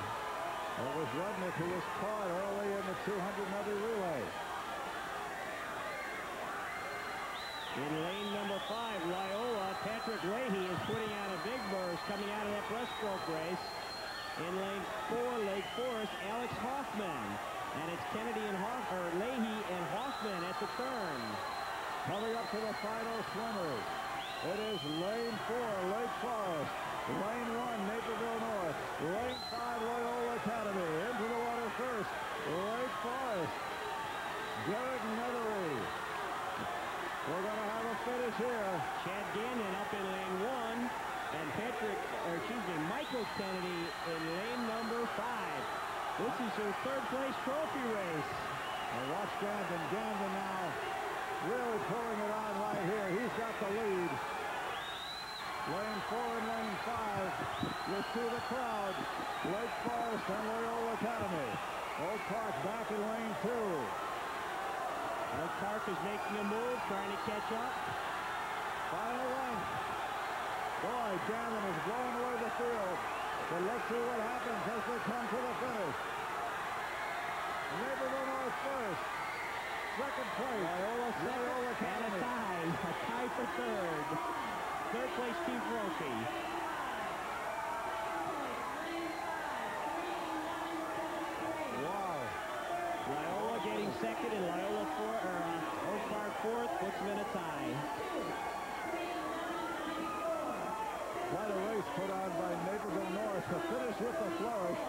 It was Rudnick who was caught early in the 200-meter relay. In lane number 5, Loyola, Patrick Leahy is putting out a big burst coming out of that breaststroke race. In lane 4, Lake Forest, Alex Hoffman. And it's Kennedy and Leahy and Hoffman at the turn. Coming up to the final swimmers. It is lane 4, Lake Forest. Lane 1, Naperville North. Lane 5, Loyola Academy. Into the water first, Lake Forest. Derek Medley. We're going to have a finish here. Chad Gandon up in lane 1. And Michael Kennedy in lane number 5. This is your 3rd place trophy race. And watch Gandon. Gandon now really pulling it on right here. He's got the lead. Lane 4 and lane 5. You'll see the crowd. Lake Forest and Loyola Academy. Oak Park back in lane 2. Oak Park is making a move, trying to catch up. Final length. Boy, Gandon is blowing away the field. But let's see what happens as they come to the finish. Naperville North first. 2nd place, Loyola Academy. And a tie for 3rd. 3rd place team trophy. Wow. Loyola getting 2nd and Loyola Oak Park 4th, puts them in a tie. Quite a race put on by Naperville North to finish with the flourish.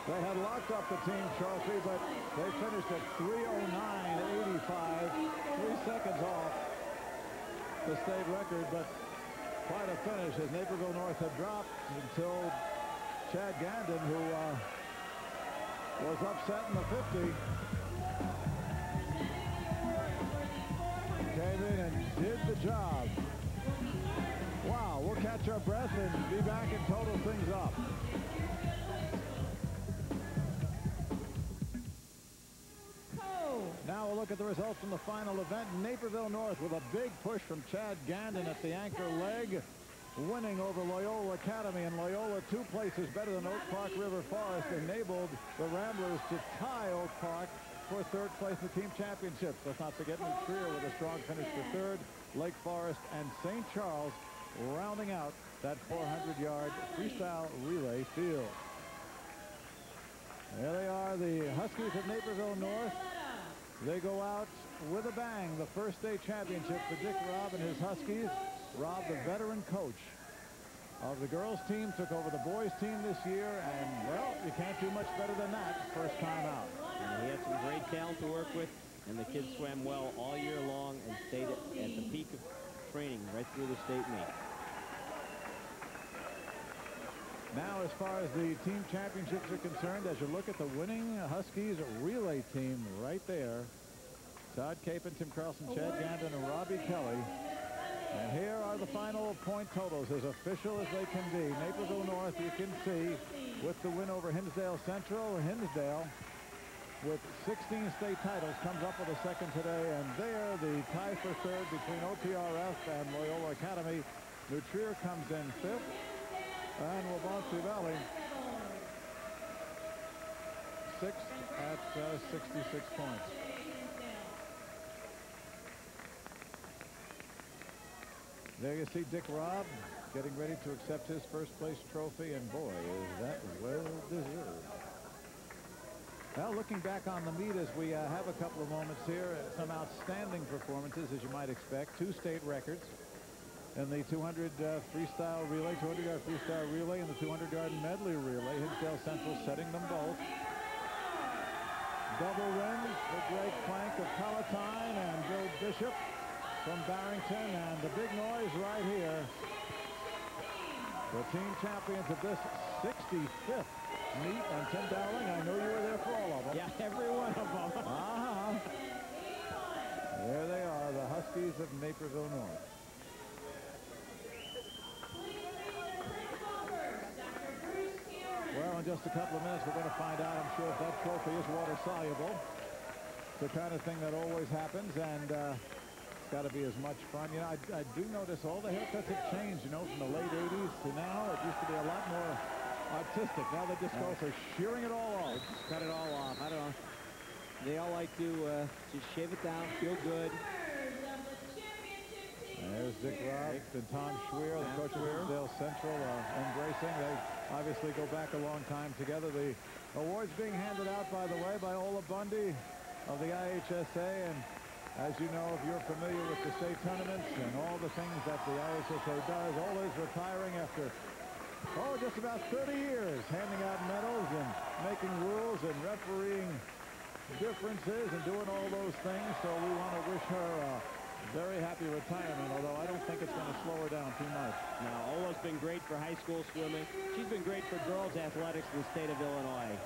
They had locked up the team trophy, but they finished at 3:09.85, 3 seconds off the state record, but quite a finish as Naperville North had dropped until Chad Gandon, who was upset in the 50, came in and did the job. Wow, we'll catch our breath and be back and total things up. Now we'll look at the results from the final event. Naperville North with a big push from Chad Gandon at the anchor leg, winning over Loyola Academy, and Loyola 2 places better than Oak Park River Forest enabled the Ramblers to tie Oak Park for 3rd place in the team championships. Let's not forget New Trier with a strong finish for 3rd, Lake Forest and St. Charles rounding out that 400-yard freestyle relay field. There they are, the Huskies of Naperville North. They go out with a bang. The first state championship for Dick Robb and his Huskies. Robb, the veteran coach of the girls team, took over the boys team this year, and, well, you can't do much better than that first time out. And he had some great talent to work with, and the kids swam well all year long and stayed at the peak of training right through the state meet. Now, as far as the team championships are concerned, as you look at the winning Huskies relay team right there, Todd Capon, Tim Carlson, Chad Gandon, and Robbie Kelly. And here are the final point totals, as official as they can be. Naperville North, you can see, with the win over Hinsdale Central. Hinsdale, with 16 state titles, comes up with a 2nd today. And there, the tie for 3rd between OPRF and Loyola Academy. New Trier comes in 5th. And Wabansie Valley 6th at 66 points. There you see Dick Robb getting ready to accept his first place trophy, and boy, is that well deserved. Well, looking back on the meet as we have a couple of moments here, some outstanding performances, as you might expect. 2 state records. in the 200 freestyle relay, 200-yard freestyle relay, and the 200-yard medley relay. Hinsdale Central setting them both. Double wins for Greg Plank of Palatine and Bill Bishop from Barrington, and the big noise right here. The team champions of this 65th meet, and Tim Dowling, I know you were there for all of them. Yeah, every one of them. There they are, the Huskies of Naperville North. Well, in just a couple of minutes, we're going to find out, I'm sure, if that trophy is water-soluble. It's the kind of thing that always happens, and it's got to be as much fun. You know, I do notice all the haircuts have changed, you know, from the late 80s to now. It used to be a lot more artistic. Now they just go for shearing it all off. Just cut it all off. I don't know. They all like to just shave it down, feel good. There's Dick Robb and Tom Schweer, the coach of Hinsdale Central, embracing. They obviously go back a long time together. The awards being handed out, by the way, by Ola Bundy of the IHSA. And as you know, if you're familiar with the state tournaments and all the things that the IHSA does, Ola's retiring after, just about 30 years, handing out medals and making rules and refereeing differences and doing all those things. So we want to wish her a very happy retirement, although I don't think it's going to slow her down too much. Now, Ola's been great for high school swimming. She's been great for girls athletics in the state of Illinois.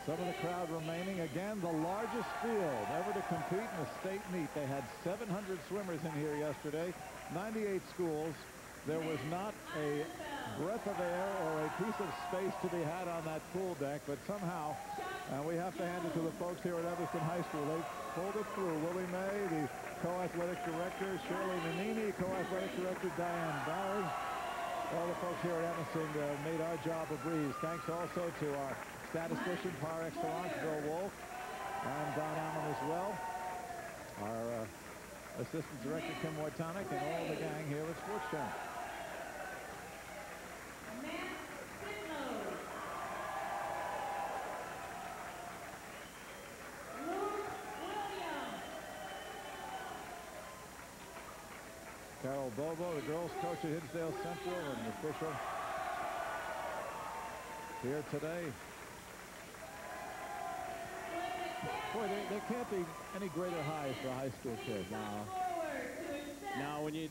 Some of the crowd remaining. Again, the largest field ever to compete in a state meet. They had 700 swimmers in here yesterday, 98 schools. There was not a breath of air or a piece of space to be had on that pool deck, but somehow, and we have to hand it to the folks here at Evanston High School, they pulled it through. Willie May, the co-athletic director, Shirley Nannini, co-athletic director, Diane Barry. All the folks here at Evanston made our job a breeze. Thanks also to our statistician par excellence, Bill Wolf, and Don Allen as well. Our assistant director, Kim Wojtonic, and all the gang here at Sports Channel. Carol Bobo, the girls coach at Hinsdale Central, and the official here today. Boy, there can't be any greater highs for a high school kid. Now, when you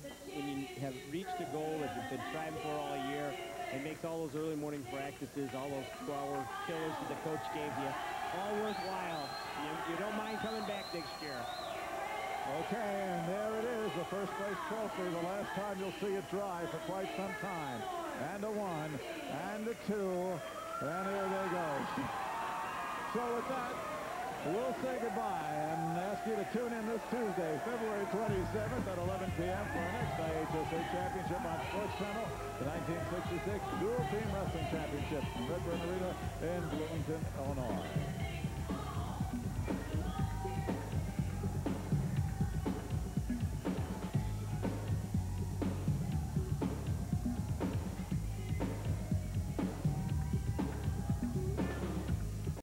have reached a goal that you've been striving for all year, it makes all those early morning practices, all those 2-hour killers that the coach gave you, all worthwhile. You don't mind coming back next year. Okay, and there it is, the first place trophy. The last time you'll see it dry for quite some time. And a 1, and a 2, and here they go. So with that, we'll say goodbye and ask you to tune in this Tuesday, February 27th at 11 p.m. for our next IHSA Championship on Sports Channel, the 1966 Dual Team Wrestling Championship from Red Burn Arena in Bloomington, Illinois.